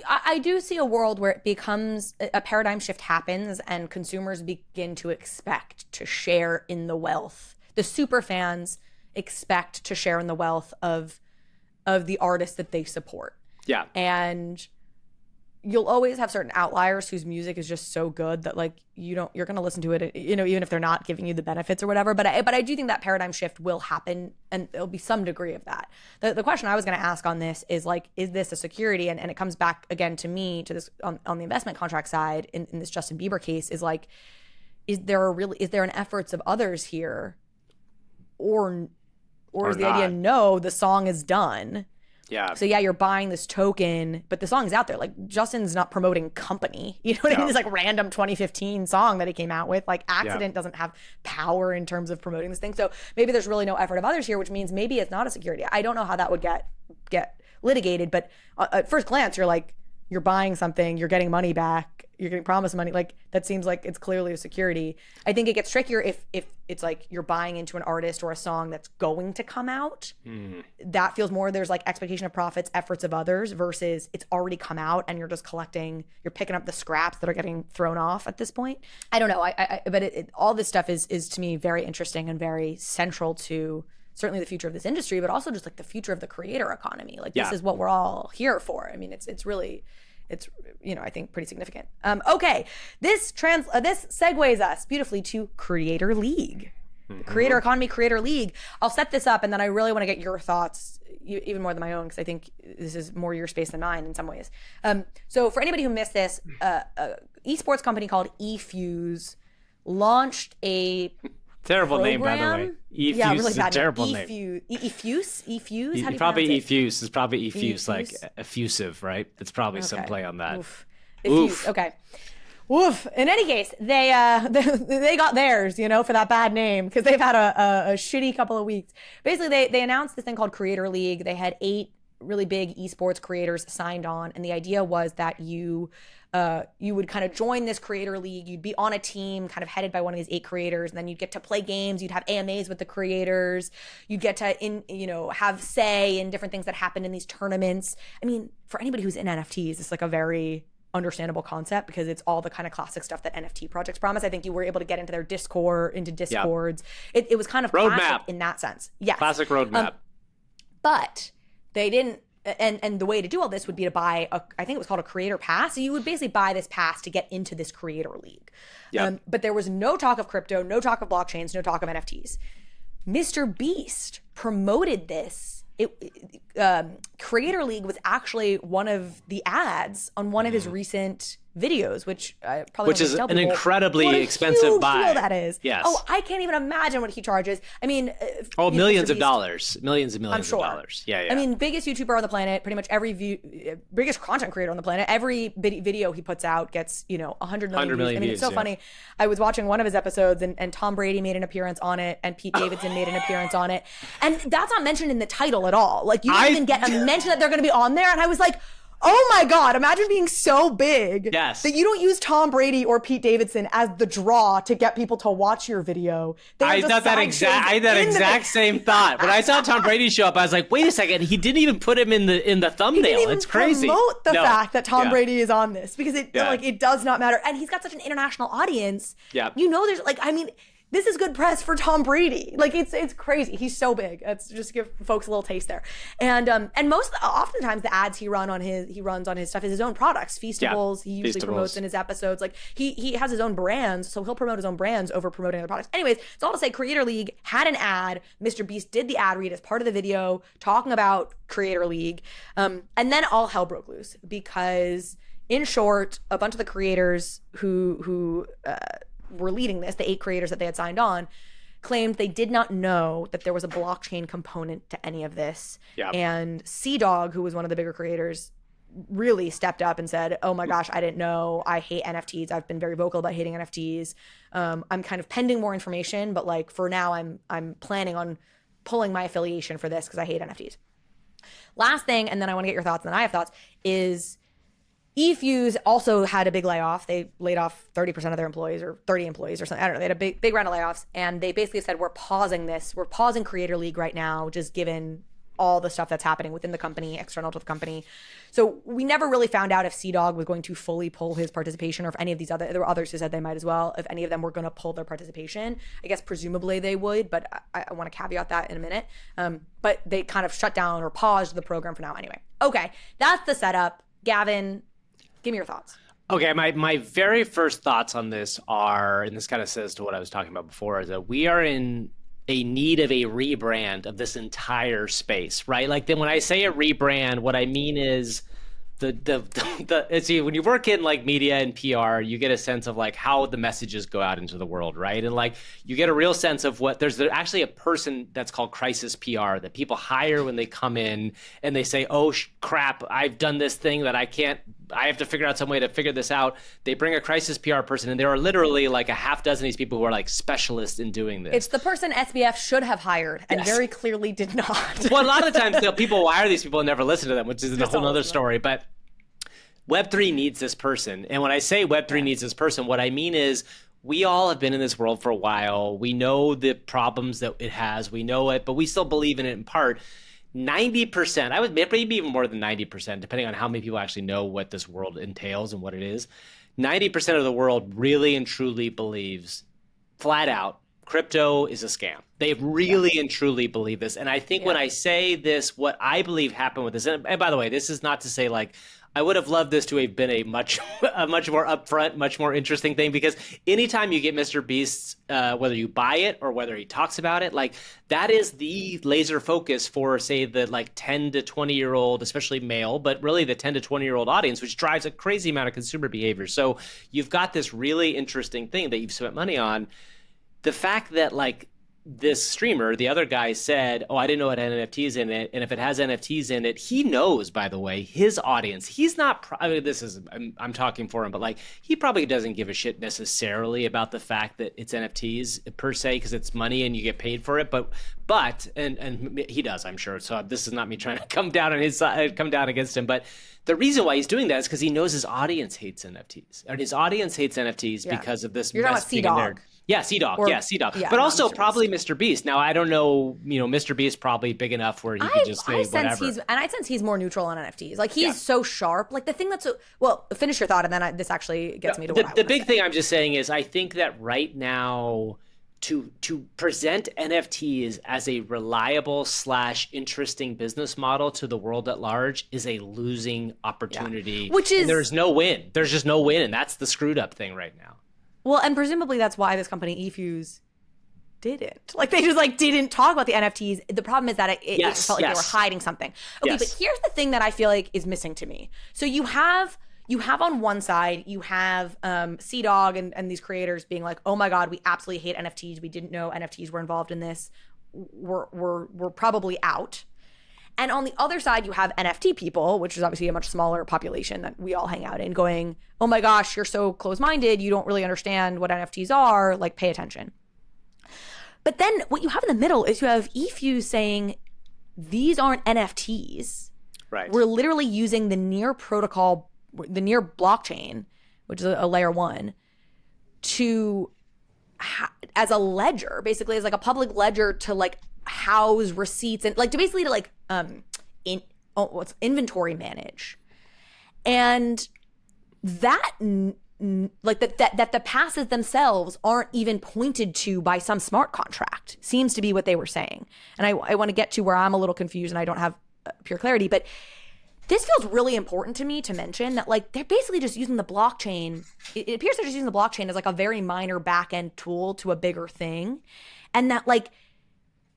I do see a world where it becomes a paradigm shift happens and consumers begin to expect to share in the wealth. The super fans expect to share in the wealth of the artists that they support. Yeah. And you'll always have certain outliers whose music is just so good that like you're going to listen to it, even if they're not giving you the benefits or whatever. But I do think that paradigm shift will happen, and there'll be some degree of that. The question I was going to ask on this is like, is this a security? And it comes back again to me to this on the investment contract side in this Justin Bieber case is like, is there an efforts of others here, or is the idea no, the song is done. Yeah. So yeah, you're buying this token, but the song's out there. Like Justin's not promoting Company. You know what I mean? It's like random 2015 song that he came out with. Like Accident doesn't have power in terms of promoting this thing. So maybe there's really no effort of others here, which means maybe it's not a security. I don't know how that would get litigated, but at first glance, you're like, you're buying something, you're getting money back, you're getting promised money. Like that seems like it's clearly a security. I think it gets trickier if it's like you're buying into an artist or a song that's going to come out. That feels more there's like expectation of profits, efforts of others versus it's already come out and you're just you're picking up the scraps that are getting thrown off at this point. I don't know. But all this stuff is to me very interesting and very central to certainly the future of this industry, but also just like the future of the creator economy. Like this is what we're all here for. I mean, it's really, I think pretty significant. Okay, this segues us beautifully to Creator League, the Creator Economy, Creator League. I'll set this up, and then I really want to get your thoughts, even more than my own, because I think this is more your space than mine in some ways. So for anybody who missed this, esports company called eFuse launched a terrible name, by the way. eFuse really is a terrible name. eFuse? How do you probably pronounce it? eFuse is probably eFuse, like effusive, right? It's probably some play on that. Oof. Okay. Oof. In any case, they got theirs, for that bad name because they've had a shitty couple of weeks. Basically, they announced this thing called Creator League. They had 8 really big esports creators signed on, and the idea was that you would kind of join this Creator League. You'd be on a team kind of headed by one of these 8 creators, and then you'd get to play games. You'd have AMAs with the creators. You'd get to have say in different things that happened in these tournaments. I mean, for anybody who's in NFTs, it's like a very understandable concept because it's all the kind of classic stuff that NFT projects promise. I think you were able to get into their Discords. Yep. It was kind of roadmap classic in that sense. Yes. Classic roadmap. But they didn't. And the way to do all this would be to buy I think it was called a creator pass. So you would basically buy this pass to get into this Creator League. Yep. But there was no talk of crypto, no talk of blockchains, no talk of NFTs. Mr. Beast promoted this. Creator League was actually one of the ads on one of his recent videos, which I probably which don't is tell an people incredibly what a expensive huge buy. deal that is. Yes. Oh, I can't even imagine what he charges. I mean, millions Mr. of Beast, dollars, millions and millions I'm sure. of dollars. Yeah. I mean, biggest YouTuber on the planet, pretty much biggest content creator on the planet. Every video he puts out gets, 100 million views. I mean, it's so funny. I was watching one of his episodes and Tom Brady made an appearance on it and Pete Davidson made an appearance on it. And that's not mentioned in the title at all. Like, you don't even get a mention that they're going to be on there. And I was like, oh my God, imagine being so big that you don't use Tom Brady or Pete Davidson as the draw to get people to watch your video. I had that exact same thought. When I saw Tom Brady show up, I was like, wait a second, he didn't even put him in the thumbnail. It's crazy. Promote the fact that Tom Brady is on this because it does not matter. And he's got such an international audience. Yeah. There's this is good press for Tom Brady. Like it's crazy. He's so big. Let's just give folks a little taste there. And oftentimes the ads he runs on his stuff is his own products. Feastables, he usually promotes in his episodes. Like he has his own brands, so he'll promote his own brands over promoting other products. Anyways, it's all to say Creator League had an ad. Mr. Beast did the ad read as part of the video talking about Creator League. And then all hell broke loose because, in short, a bunch of the creators who were leading this, the 8 creators that they had signed on, claimed they did not know that there was a blockchain component to any of this. Yep. And CDawg, who was one of the bigger creators, really stepped up and said, oh my gosh, I didn't know. I hate NFTs. I've been very vocal about hating NFTs. I'm kind of pending more information, but like for now, I'm planning on pulling my affiliation for this because I hate NFTs. Last thing, and then I want to get your thoughts, and then I have thoughts, is eFuse also had a big layoff. They laid off 30% of their employees or 30 employees or something. I don't know. They had a big round of layoffs. And they basically said, we're pausing this. We're pausing Creator League right now, just given all the stuff that's happening within the company, external to the company. So we never really found out if CDawg was going to fully pull his participation or if any of these there were others who said they might as well, if any of them were going to pull their participation. I guess presumably they would, but I want to caveat that in a minute. But they kind of shut down or paused the program for now anyway. Okay, that's the setup. Gavin, give me your thoughts. Okay, my very first thoughts on this are, and this kind of says to what I was talking about before, is that we are in a need of a rebrand of this entire space, right? Like then when I say a rebrand, what I mean is see, when you work in like media and PR, you get a sense of like how the messages go out into the world, right? And like you get a real sense of what there's actually a person that's called crisis PR that people hire when they come in and they say, oh crap, I've done this thing that I have to figure out some way to figure this out. They bring a crisis PR person, and there are literally like a half dozen of these people who are like specialists in doing this. It's the person SBF should have hired and very clearly did not. Well, a lot of times people hire these people and never listen to them, which is a whole other story. But Web3 needs this person. And when I say Web3 needs this person, what I mean is we all have been in this world for a while. We know the problems that it has. We know it, but we still believe in it in part. 90%, I would maybe even more than 90%, depending on how many people actually know what this world entails and what it is. 90% of the world really and truly believes, flat out, crypto is a scam. They really and truly believe this. And I think when I say this, what I believe happened with this, and by the way, this is not to say like, I would have loved this to have been a much more upfront, much more interesting thing, because anytime you get Mr. Beast's, whether you buy it or whether he talks about it, like that is the laser focus for, say, the like 10 to 20-year-old, especially male, but really the 10 to 20-year-old audience, which drives a crazy amount of consumer behavior. So you've got this really interesting thing that you've spent money on. The fact that like this streamer, the other guy said, oh, I didn't know it had NFTs in it. And if it has NFTs in it, he knows, by the way, his audience. He's not, I mean, I'm talking for him, but like, he probably doesn't give a shit necessarily about the fact that it's NFTs per se, because it's money and you get paid for it. But and he does, I'm sure. So this is not me trying to come down on his side, come down against him. But the reason why he's doing that is because he knows his audience hates NFTs. And his audience hates NFTs because of this. You're talking about CDawg. Yeah, CDawg. CDawg. But also probably Mr. Beast. Now, I don't know, Mr. Beast probably big enough where he could just say whatever. I sense he's more neutral on NFTs. Like, he's so sharp. Like, the thing that's well, finish your thought, and then this actually gets me to what I want to say. The big thing I'm just saying is I think that right now, to present NFTs as a reliable / interesting business model to the world at large is a losing opportunity. Which is... And there's no win. There's just no win, and that's the screwed up thing right now. Well, and presumably that's why this company eFuse didn't. Like, they just didn't talk about the NFTs. The problem is that it felt like they were hiding something. Okay, but here's the thing that I feel like is missing to me. So you have you have on one side, you have C-Dog and these creators being like, oh my God, we absolutely hate NFTs. We didn't know NFTs were involved in this. We're probably out. And on the other side, you have NFT people, which is obviously a much smaller population that we all hang out in, going, oh my gosh, you're so close-minded. You don't really understand what NFTs are. Like, pay attention. But then what you have in the middle is you have eFuse saying, these aren't NFTs. Right. We're literally using the Near protocol, the Near blockchain, which is a layer 1, to as a ledger, basically as like a public ledger to like house receipts and like to basically to like inventory manage. And that like that the passes themselves aren't even pointed to by some smart contract, seems to be what they were saying. And I want to get to where I'm a little confused and I don't have pure clarity, but this feels really important to me to mention that like they're basically just using the blockchain. It appears they're just using the blockchain as like a very minor back-end tool to a bigger thing. And that like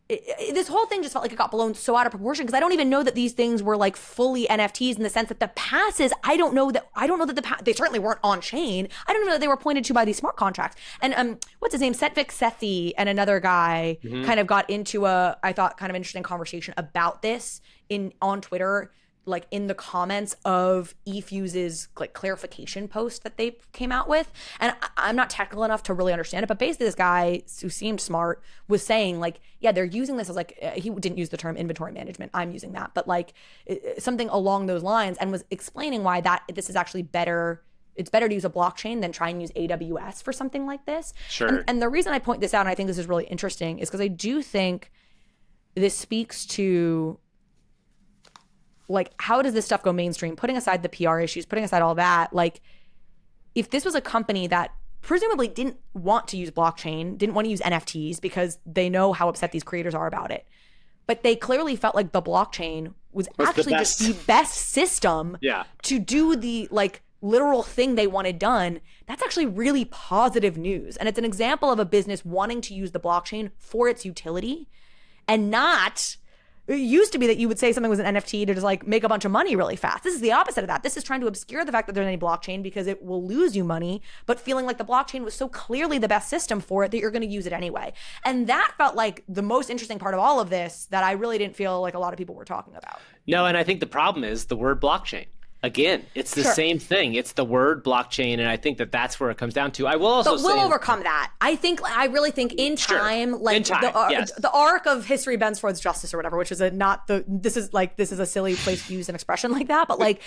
this whole thing just felt like it got blown so out of proportion because I don't even know that these things were like fully NFTs in the sense that the passes, I don't know that they certainly weren't on chain. I don't know that they were pointed to by these smart contracts. And what's his name? Setvik Sethi and another guy kind of got into I thought kind of interesting conversation about this on Twitter, like in the comments of eFuse's like clarification post that they came out with. And I'm not technical enough to really understand it, but basically this guy who seemed smart was saying like, yeah, they're using this as like, he didn't use the term inventory management. I'm using that, but like something along those lines, and was explaining why this is actually better. It's better to use a blockchain than try and use AWS for something like this. Sure. And the reason I point this out, and I think this is really interesting, is because I do think this speaks to like, how does this stuff go mainstream? Putting aside the PR issues, putting aside all that, like, if this was a company that presumably didn't want to use blockchain, didn't want to use NFTs because they know how upset these creators are about it, but they clearly felt like the blockchain was actually just the best system to do the, like, literal thing they wanted done, that's actually really positive news. And it's an example of a business wanting to use the blockchain for its utility and not... It used to be that you would say something was an NFT to just like make a bunch of money really fast. This is the opposite of that. This is trying to obscure the fact that there's any blockchain because it will lose you money, but feeling like the blockchain was so clearly the best system for it that you're going to use it anyway. And that felt like the most interesting part of all of this that I really didn't feel like a lot of people were talking about. No, and I think the problem is the word blockchain. Again, it's the same thing. It's the word blockchain, and I think that that's where it comes down to. I will also say... But we'll overcome that. I really think in time, the arc of history bends towards justice or whatever, which is this is a silly place to use an expression like that, but like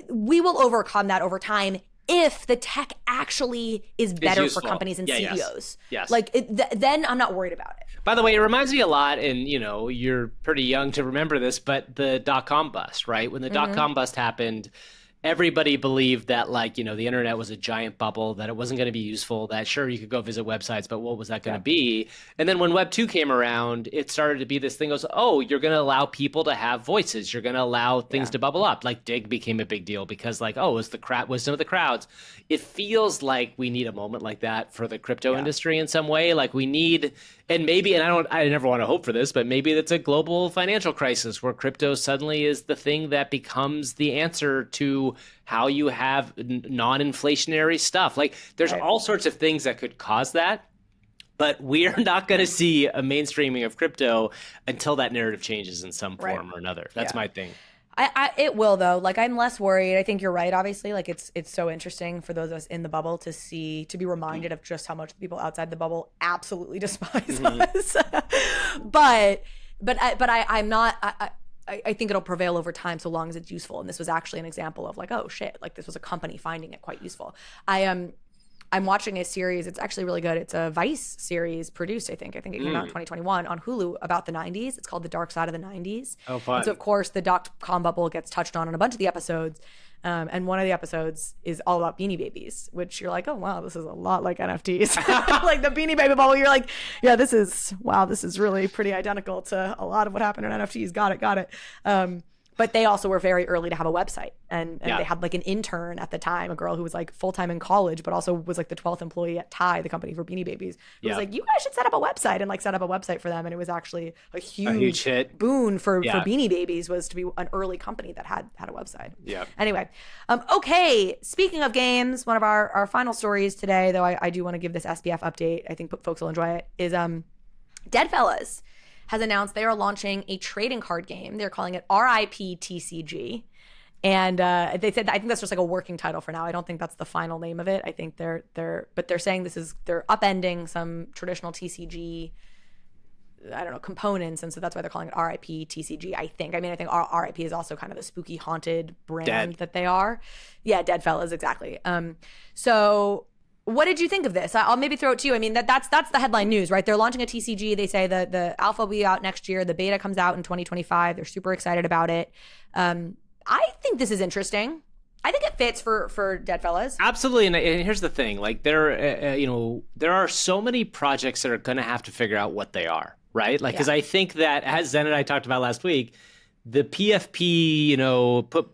we will overcome that over time if the tech actually is better for companies and CEOs. Yes. Like then I'm not worried about it. By the way, it reminds me a lot, and you're pretty young to remember this, but the dot-com bust, right? When the dot-com bust happened, everybody believed that the internet was a giant bubble, that it wasn't going to be useful, that sure, you could go visit websites, but what was that going to be? And then when Web 2 came around, it started to be this thing goes, oh, you're going to allow people to have voices. You're going to allow things to bubble up. Like Dig became a big deal because it was the wisdom of the crowds. It feels like we need a moment like that for the crypto industry in some way. Like we need, and maybe, and I never want to hope for this, but maybe it's a global financial crisis where crypto suddenly is the thing that becomes the answer to how you have non-inflationary stuff. Like there's all sorts of things that could cause that, but we're not going to see a mainstreaming of crypto until that narrative changes in some form or another. That's my thing. It will though. Like I'm less worried. I think you're right. Obviously, like it's so interesting for those of us in the bubble to be reminded of just how much the people outside the bubble absolutely despise us. but I'm not. I think it'll prevail over time so long as it's useful. And this was actually an example of like, oh shit, like this was a company finding it quite useful. I'm watching a series. It's actually really good. It's a Vice series produced, I think it came out in 2021 on Hulu about the 90s. It's called The Dark Side of the 90s. Oh, fun. And so, of course, the dot-com bubble gets touched on in a bunch of the episodes. And one of the episodes is all about Beanie Babies, which you're like, oh, wow, this is a lot like NFTs. Like the Beanie Baby bubble, you're like, yeah, this is really pretty identical to a lot of what happened in NFTs. Got it. But they also were very early to have a website. And Yeah. they had like an intern at the time, a girl who was like full-time in college, but also was like the 12th employee at Thai, the company for Beanie Babies. Who was Yeah. like, you guys should set up a website, and like set up a website for them. And it was actually a huge hit. boon for Yeah. Beanie Babies, was to be an early company that had a website. Yeah. Anyway, okay. Speaking of games, one of our final stories today, though I do want to give this SBF update, I think folks will enjoy it, is Deadfellaz has announced they are launching a trading card game. They're calling it RIP TCG. And they said, I think that's just like a working title for now. I don't think that's the final name of it. I think they're saying they're upending some traditional TCG, I don't know, components. And so that's why they're calling it RIP TCG, I think. I mean, I think RIP is also kind of the spooky haunted brand that they are. Yeah, Deadfellaz, exactly. So what did you think of this? I'll maybe throw it to you. I mean, that's the headline news, right? They're launching a TCG. They say the alpha will be out next year. The beta comes out in 2025. They're super excited about it. I think this is interesting. I think it fits for Deadfellaz. Absolutely, and here's the thing: like there are so many projects that are going to have to figure out what they are, right? Like, because I think that, as Zen and I talked about last week, the PFP,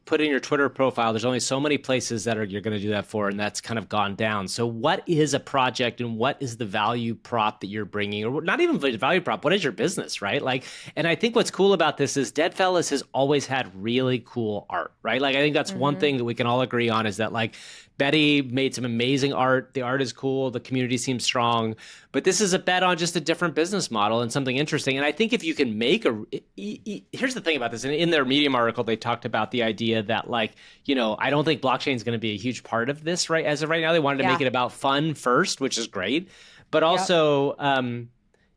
put in your Twitter profile, there's only so many places that you're going to do that for, and that's kind of gone down. So what is a project, and what is the value prop that you're bringing? Or not even the value prop, what is your business, right? Like, and I think what's cool about this is Deadfellaz has always had really cool art, right? Like, I think that's one thing that we can all agree on, is that, like, Betty made some amazing art. The art is cool. The community seems strong. But this is a bet on just a different business model and something interesting. And I think if you can make here's the thing about this. In their Medium article, they talked about the idea that, like, I don't think blockchain is going to be a huge part of this, right? As of right now, they wanted to make it about fun first, which is great. But also,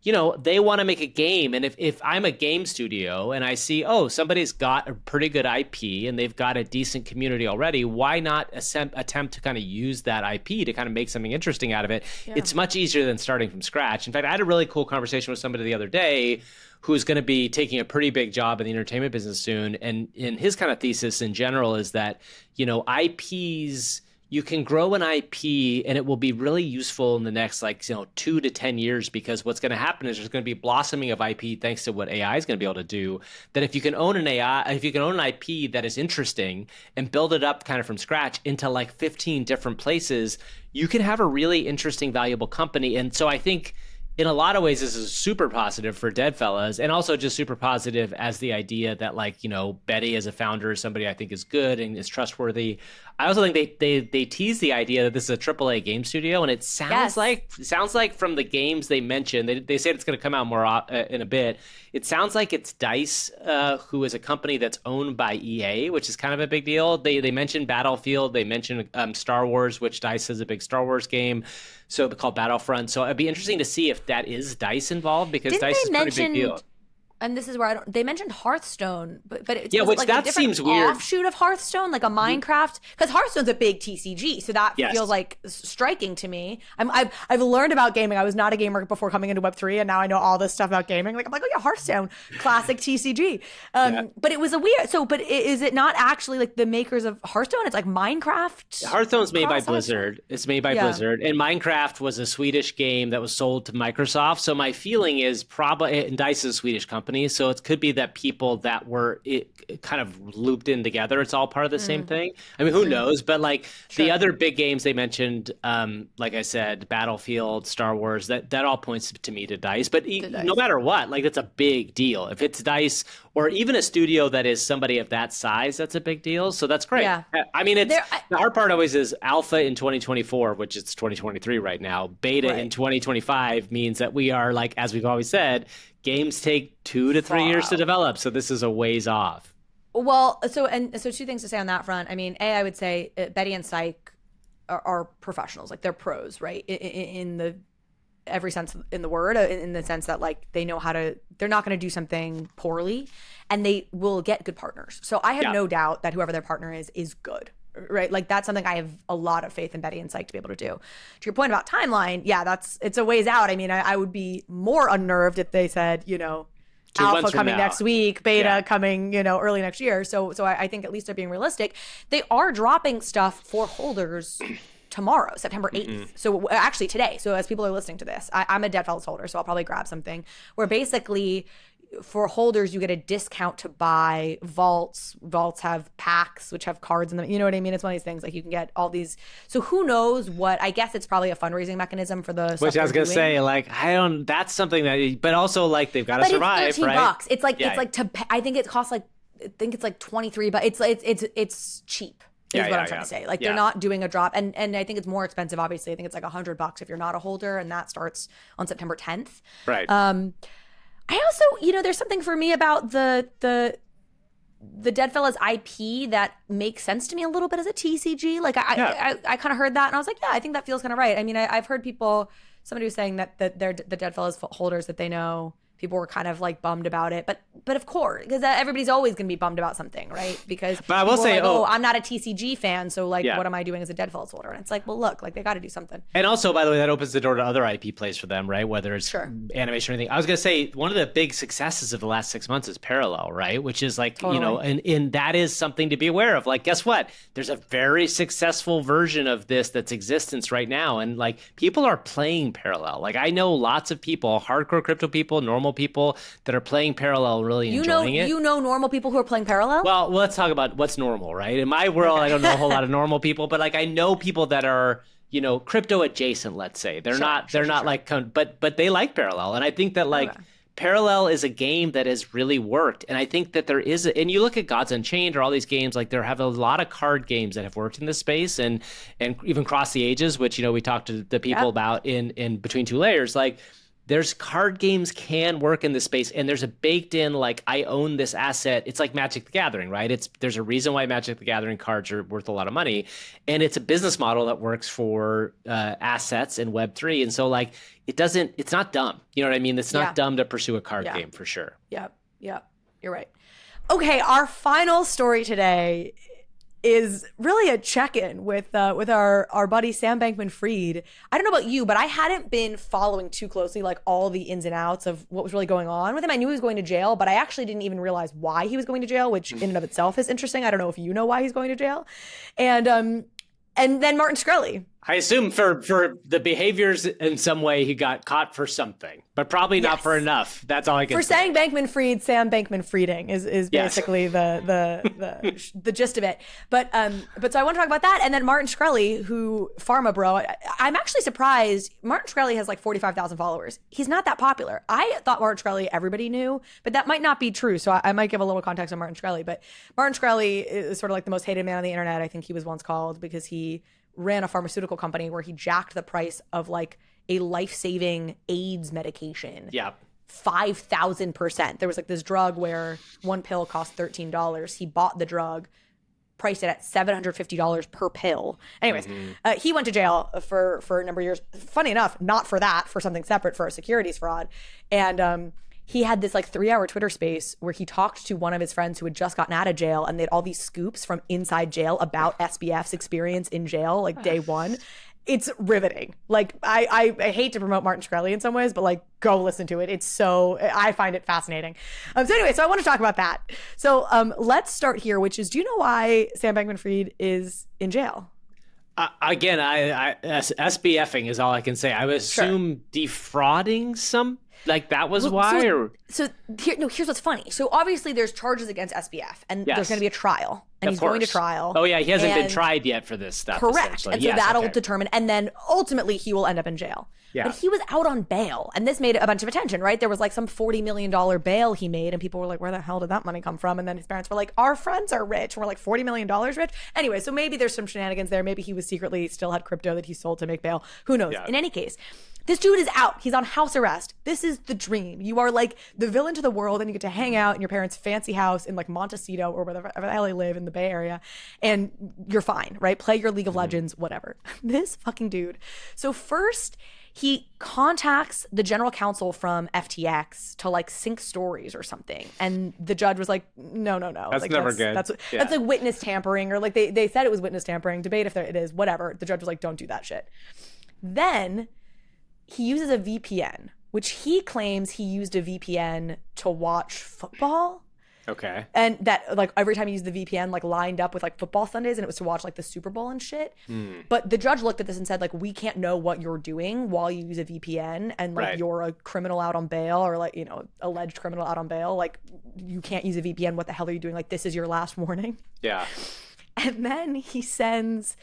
they want to make a game. And if I'm a game studio and I see, somebody's got a pretty good IP and they've got a decent community already, why not attempt to kind of use that IP to kind of make something interesting out of it? Yeah. It's much easier than starting from scratch. In fact, I had a really cool conversation with somebody the other day who's going to be taking a pretty big job in the entertainment business soon. And his kind of thesis in general is that, IPs... you can grow an IP and it will be really useful in the next 2 to 10 years, because what's going to happen is there's going to be blossoming of IP thanks to what AI is going to be able to do. That if you can own an IP that is interesting and build it up kind of from scratch into 15 different places, you can have a really interesting, valuable company. And so I think in a lot of ways, this is super positive for Deadfellaz, and also just super positive as the idea that, Betty as a founder is somebody I think is good and is trustworthy. I also think they tease the idea that this is a AAA game studio, and it sounds like from the games they mentioned, they said it's going to come out more in a bit. It sounds like it's DICE, who is a company that's owned by EA, which is kind of a big deal. They mentioned Battlefield, they mentioned Star Wars, which DICE is a big Star Wars game, so called Battlefront. So it'd be interesting to see if that is DICE involved, because DICE is a pretty big deal. And this is where they mentioned Hearthstone, but it's which like that a different seems weird. Offshoot of Hearthstone, like a Minecraft, because Hearthstone's a big TCG, so that feels like striking to me. I've learned about gaming. I was not a gamer before coming into Web3, and now I know all this stuff about gaming. I'm like, oh yeah, Hearthstone, classic TCG. But it was a weird. So, but is it not actually like the makers of Hearthstone? It's like Minecraft. Hearthstone's made by Blizzard. It's made by Blizzard, and Minecraft was a Swedish game that was sold to Microsoft. So my feeling is probably, and DICE is a Swedish company, so it could be that people that were kind of looped in together, it's all part of the same thing. I mean, who knows? But the other big games they mentioned, like I said, Battlefield, Star Wars, that all points to me to DICE. But no matter what, that's a big deal. If it's DICE or even a studio that is somebody of that size, that's a big deal. So that's great. Yeah. I mean, the hard part always is alpha in 2024, which it's 2023 right now. Beta in 2025 means that we are, as we've always said, games take 2 to 3 years to develop, so this is a ways off. Well, so two things to say on that front. I mean, I would say Betty and Syke are professionals, they're pros, right? In the every sense in the word, in the sense that they know how to. They're not going to do something poorly, and they will get good partners. So I have no doubt that whoever their partner is good. Right, that's something I have a lot of faith in Betty and Syke to be able to do. To your point about timeline, it's a ways out. I mean, I would be more unnerved if they said, alpha coming next week, beta coming, early next year. So I think at least they're being realistic. They are dropping stuff for holders tomorrow, September 8th. So actually today. So as people are listening to this, I'm a Deadfellaz holder, so I'll probably grab something where basically for holders, you get a discount to buy vaults. Vaults have packs, which have cards in them. You know what I mean? It's one of these things, like you can get all these. So who knows what, I guess it's probably a fundraising mechanism for the Which I was going to say, like, that's something that, but also like they've got to survive, it's $13. right? It's like, I think it costs like, I think it's like 23, but it's cheap. Is what I'm trying to say. Like they're not doing a drop. And I think it's more expensive, obviously. I think it's like $100 if you're not a holder, and that starts on September 10th. Right. I also, there's something for me about the Deadfellaz IP that makes sense to me a little bit as a TCG. Like I kind of heard that and I was like, yeah, I think that feels kind of right. I mean, I've heard somebody was saying that they're the Deadfellaz holders that they know, people were kind of like bummed about it, but of course, because everybody's always going to be bummed about something, right? Because but I will say, like, I'm not a TCG fan, so like, what am I doing as a Deadfellaz holder? And it's like, well, look, like they got to do something. And also, by the way, that opens the door to other IP plays for them, right? Whether it's animation or anything. I was going to say one of the big successes of the last 6 months is Parallel, right? Which is like, and that is something to be aware of. Like, guess what? There's a very successful version of this that's existence right now, and like people are playing Parallel. Like I know lots of people, hardcore crypto people, normal people that are playing Parallel, really enjoying it. You know normal people who are playing Parallel? Well, let's talk about what's normal, right? In my world, I don't know a whole lot of normal people, but like I know people that are, crypto adjacent, let's say. They're not like, but they like Parallel. And I think that like Parallel is a game that has really worked. And I think that there is, and you look at Gods Unchained or all these games, like there have a lot of card games that have worked in this space and even Cross the Ages, which, we talked to the people about in Between Two Layers, like, there's card games can work in this space, and there's a baked in, like, I own this asset. It's like Magic the Gathering, right? There's a reason why Magic the Gathering cards are worth a lot of money, and it's a business model that works for assets in Web3. And so, like, it's not dumb. You know what I mean? It's not dumb to pursue a card game for sure. Yep. You're right. Okay, our final story today is really a check-in with our buddy Sam Bankman-Fried. I don't know about you, but I hadn't been following too closely like all the ins and outs of what was really going on with him. I knew he was going to jail, but I actually didn't even realize why he was going to jail, which in and of itself is interesting. I don't know if you know why he's going to jail. And then Martin Shkreli. I assume for the behaviors in some way he got caught for something, but probably not for enough. That's all I can say. For saying Bankman-Fried, Sam Bankman-Frieding is basically the gist of it. But so I want to talk about that, and then Martin Shkreli, who Pharma Bro. I'm actually surprised. Martin Shkreli has like 45,000 followers. He's not that popular. I thought Martin Shkreli everybody knew, but that might not be true. So I might give a little context on Martin Shkreli. But Martin Shkreli is sort of like the most hated man on the internet, I think he was once called, because he ran a pharmaceutical company where he jacked the price of like a life-saving AIDS medication. 5,000%. There was like this drug where one pill cost $13. He bought the drug, priced it at $750 per pill. Anyways, he went to jail for a number of years. Funny enough, not for that, for something separate, for a securities fraud. And he had this like 3-hour Twitter space where he talked to one of his friends who had just gotten out of jail, and they had all these scoops from inside jail about SBF's experience in jail, like day one. It's riveting. Like I hate to promote Martin Shkreli in some ways, but like go listen to it. I find it fascinating. So anyway, so I want to talk about that. So let's start here, which is, do you know why Sam Bankman-Fried is in jail? Again, SBFing is all I can say. I would assume defrauding some. Like that was why? Here's what's funny. So obviously there's charges against SBF, and there's going to be a trial, and he's going to trial. Oh yeah, he hasn't been tried yet for this stuff. Correct. And so that'll determine, and then ultimately he will end up in jail. Yeah. But he was out on bail, and this made a bunch of attention, right? There was like some $40 million bail he made, and people were like, where the hell did that money come from? And then his parents were like, our friends are rich. And we're like, $40 million rich? Anyway, so maybe there's some shenanigans there. Maybe he was secretly still had crypto that he sold to make bail. Who knows? Yeah. In any case, this dude is out. He's on house arrest. This is the dream. You are like the villain to the world, and you get to hang out in your parents' fancy house in like Montecito or wherever the hell they live in the Bay Area, and you're fine, right? Play your League of Legends, whatever. This fucking dude. So first, he contacts the general counsel from FTX to like sync stories or something. And the judge was like, no. That's like, never good. That's like witness tampering, or like they said it was witness tampering. Debate if it is, whatever. The judge was like, don't do that shit. Then he uses a VPN, which he claims he used a VPN to watch football. Okay. And that like every time you use the VPN, like lined up with like football Sundays, and it was to watch like the Super Bowl and shit. But the judge looked at this and said, like, we can't know what you're doing while you use a VPN, and like you're a criminal out on bail, or like, you know, alleged criminal out on bail. Like, you can't use a VPN. What the hell are you doing? Like, this is your last warning. Yeah. And then he sends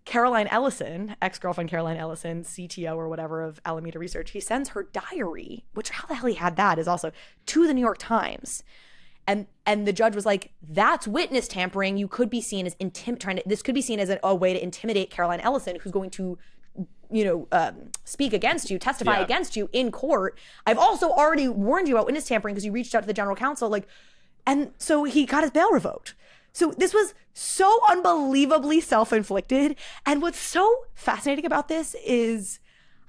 Caroline Ellison, ex-girlfriend Caroline Ellison, CTO or whatever of Alameda Research, he sends her diary, which how the hell he had that is also, to the New York Times. And the judge was like, that's witness tampering. You could be seen as this could be seen as a way to intimidate Caroline Ellison, who's going to, you know, speak against you, testify against you in court. I've also already warned you about witness tampering because you reached out to the general counsel. Like, and so he got his bail revoked. So this was so unbelievably self-inflicted. And what's so fascinating about this is,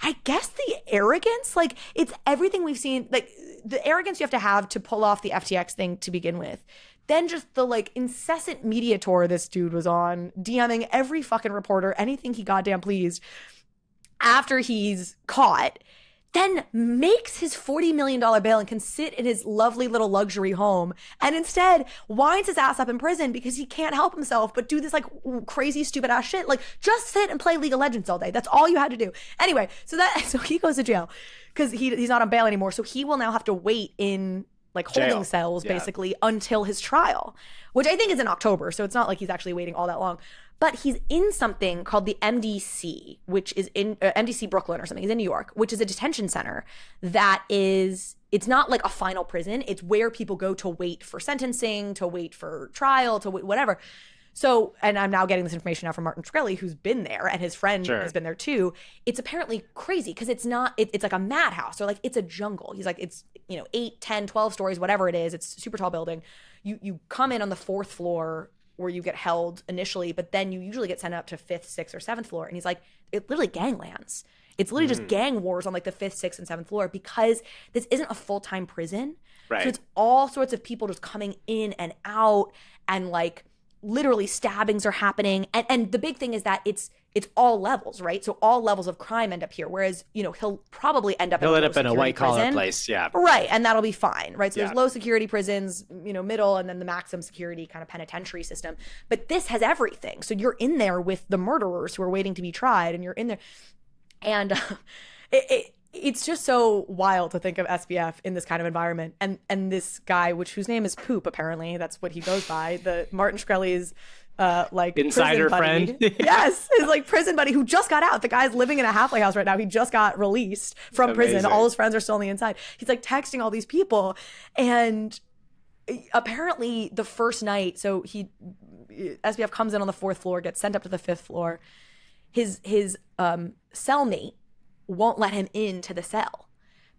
I guess, the arrogance. Like, it's everything we've seen, like the arrogance you have to pull off the FTX thing to begin with. Then just the like incessant media tour this dude was on, DMing every fucking reporter, anything he goddamn pleased after he's caught. Then makes his $40 million bail and can sit in his lovely little luxury home, and instead winds his ass up in prison because he can't help himself but do this like crazy stupid ass shit. Like, just sit and play League of Legends all day. That's all you had to do. Anyway, so he goes to jail because he's not on bail anymore. So he will now have to wait in like holding cells basically until his trial, which I think is in October. So it's not like he's actually waiting all that long. But he's in something called the MDC, which is in MDC Brooklyn or something. He's in New York, which is a detention center that is, it's not like a final prison. It's where people go to wait for sentencing, to wait for trial, to wait, whatever. So, and I'm now getting this information now from Martin Shkreli, who's been there, and his friend has been there too. It's apparently crazy because it's not, it's like a madhouse, or like it's a jungle. He's like, it's, you know, 8, 10, 12 stories, whatever it is. It's a super tall building. You come in on the 4th floor where you get held initially, but then you usually get sent up to 5th, 6th, or 7th floor. And he's like, it literally ganglands. It's literally just gang wars on like the 5th, 6th, and 7th floor because this isn't a full-time prison. Right. So it's all sorts of people just coming in and out, and like literally stabbings are happening. And the big thing is that it's all levels, right? So all levels of crime end up here. Whereas, you know, he'll probably end up in a white collar place. Yeah. Right. And that'll be fine. Right. So there's low security prisons, you know, middle, and then the maximum security kind of penitentiary system. But this has everything. So you're in there with the murderers who are waiting to be tried, and you're in there. And it's just so wild to think of SBF in this kind of environment. And this guy, whose name is Poop, apparently, that's what he goes by, the Martin Shkreli's like insider friend. Yes, his like prison buddy who just got out. The guy's living in a halfway house right now. He just got released from prison. All his friends are still on the inside. He's like texting all these people, and apparently the first night, so SBF comes in on the 4th floor, gets sent up to the 5th floor. His cellmate won't let him into the cell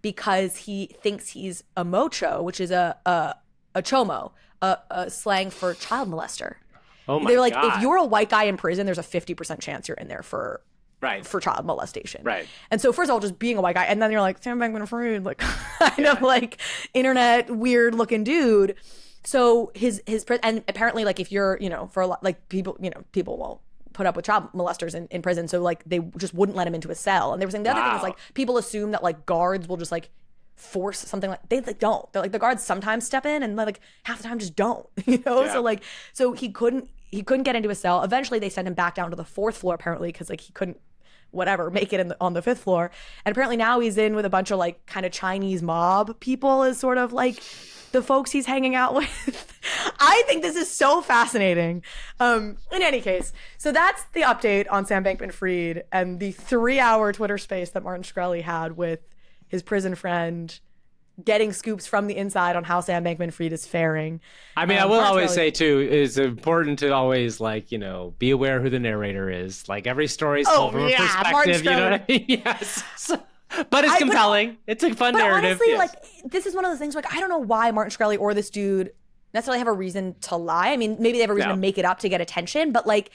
because he thinks he's a mocho, which is a chomo, a slang for child molester. Oh my They're like, God. if you're a white guy in prison, there's a 50% chance you're in there for child molestation. Right. And so first of all, just being a white guy, and then you're like, Sam Bankman-Fried, like kind of like internet weird looking dude. So his and apparently like if you're, you know, for a lot, like people, you know, people won't put up with child molesters in prison. So like they just wouldn't let him into a cell. And they were saying the other thing is like people assume that like guards will just like force something, like they like don't. They're like, the guards sometimes step in and like half the time just don't, you know? So like, so he couldn't get into a cell. Eventually they sent him back down to the 4th floor apparently because like he couldn't make it on the 5th floor. And apparently now he's in with a bunch of like kind of Chinese mob people as sort of like the folks he's hanging out with. I think this is so fascinating. In any case, so that's the update on Sam Bankman-Fried and the 3-hour Twitter space that Martin Shkreli had with his prison friend, getting scoops from the inside on how Sam Bankman-Fried is faring. I mean, I will always say too, it's important to always like, you know, be aware who the narrator is. Like every story's told from a perspective, you know what I mean? Yes. But it's compelling. It's a fun narrative. Honestly, like this is one of those things like I don't know why Martin Shkreli or this dude necessarily have a reason to lie. I mean, maybe they have a reason to make it up to get attention, but like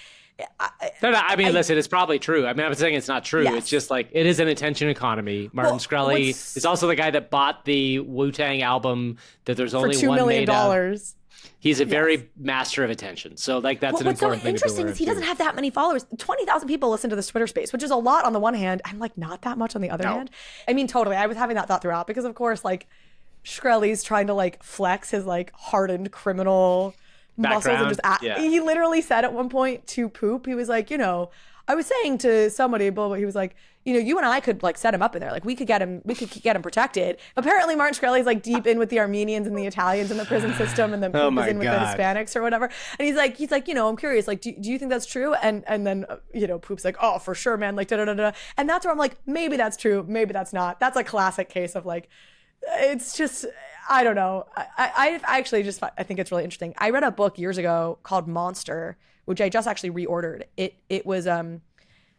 listen, it's probably true. I mean, I'm not saying it's not true. Yes. It's just like it is an attention economy. Martin Shkreli is also the guy that bought the Wu-Tang album that there's only for $2 one million. made of. He's a very master of attention. So like that's an important thing to be aware of. What's so interesting is he doesn't have that many followers. 20,000 people listen to this Twitter space, which is a lot on the one hand. I'm like, not that much on the other hand. I mean, totally. I was having that thought throughout because of course, like Shkreli's trying to like flex his like hardened criminal muscles and just he literally said at one point to Poop, he was like, you know, I was saying to somebody, blah, blah, he was like, you know, you and I could like set him up in there. Like we could get him protected. Apparently Martin Shkreli's like deep in with the Armenians and the Italians in the prison system, and then Poop is in with the Hispanics or whatever. And he's like, you know, I'm curious, like, do you think that's true? And then, you know, Poop's like, oh, for sure, man. Like, da-da-da-da. And that's where I'm like, maybe that's true. Maybe that's not. That's a classic case of like, it's just, I don't know. I actually just, I think it's really interesting. I read a book years ago called Monster, which I just actually reordered. It was,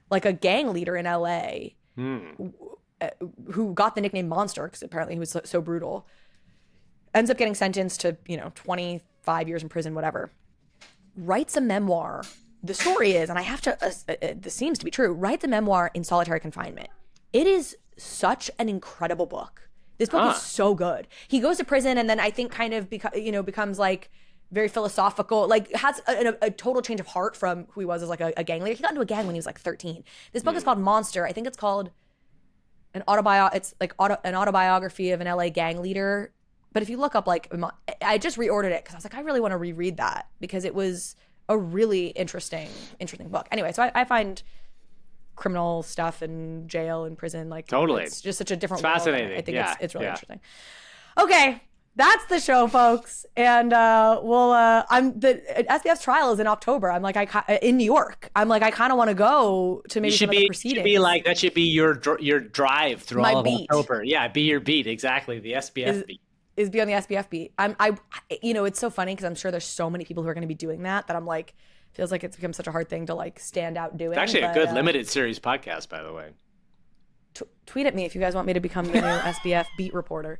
like a gang leader in LA who got the nickname Monster because apparently he was so brutal. Ends up getting sentenced to, you know, 25 years in prison, whatever. Writes a memoir. The story is, and I have to, this seems to be true, writes a memoir in solitary confinement. It is such an incredible book. This book is so good. He goes to prison and then I think kind of, becomes like, very philosophical, like has a total change of heart from who he was as like a gang leader. He got into a gang when he was like 13. This book is called Monster. I think it's called an autobiography of an LA gang leader. But if you look up like, I just reordered it because I was like, I really want to reread that because it was a really interesting book. Anyway, so I find criminal stuff in jail and prison like totally, it's just such a different world. Fascinating. I think it's really interesting. Okay. That's the show, folks, and the SBF's trial is in October. I'm like, in New York. I'm like, I kind of want to go to maybe some of the proceedings. That should be your drive through all of October. Yeah, be your beat, exactly. The SBF beat is be on the SBF beat. You know, it's so funny because I'm sure there's so many people who are going to be doing that I'm like, feels like it's become such a hard thing to like stand out doing. It's actually a good limited series podcast, by the way. Tweet at me if you guys want me to become the new SBF beat reporter.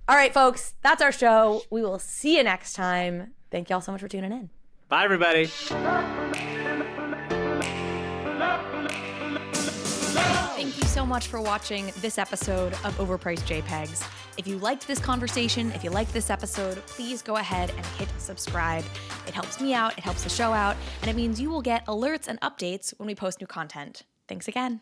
All right, folks, that's our show. We will see you next time. Thank y'all so much for tuning in. Bye, everybody. Thank you so much for watching this episode of Overpriced JPEGs. If you liked this conversation, if you liked this episode, please go ahead and hit subscribe. It helps me out, it helps the show out, and it means you will get alerts and updates when we post new content. Thanks again.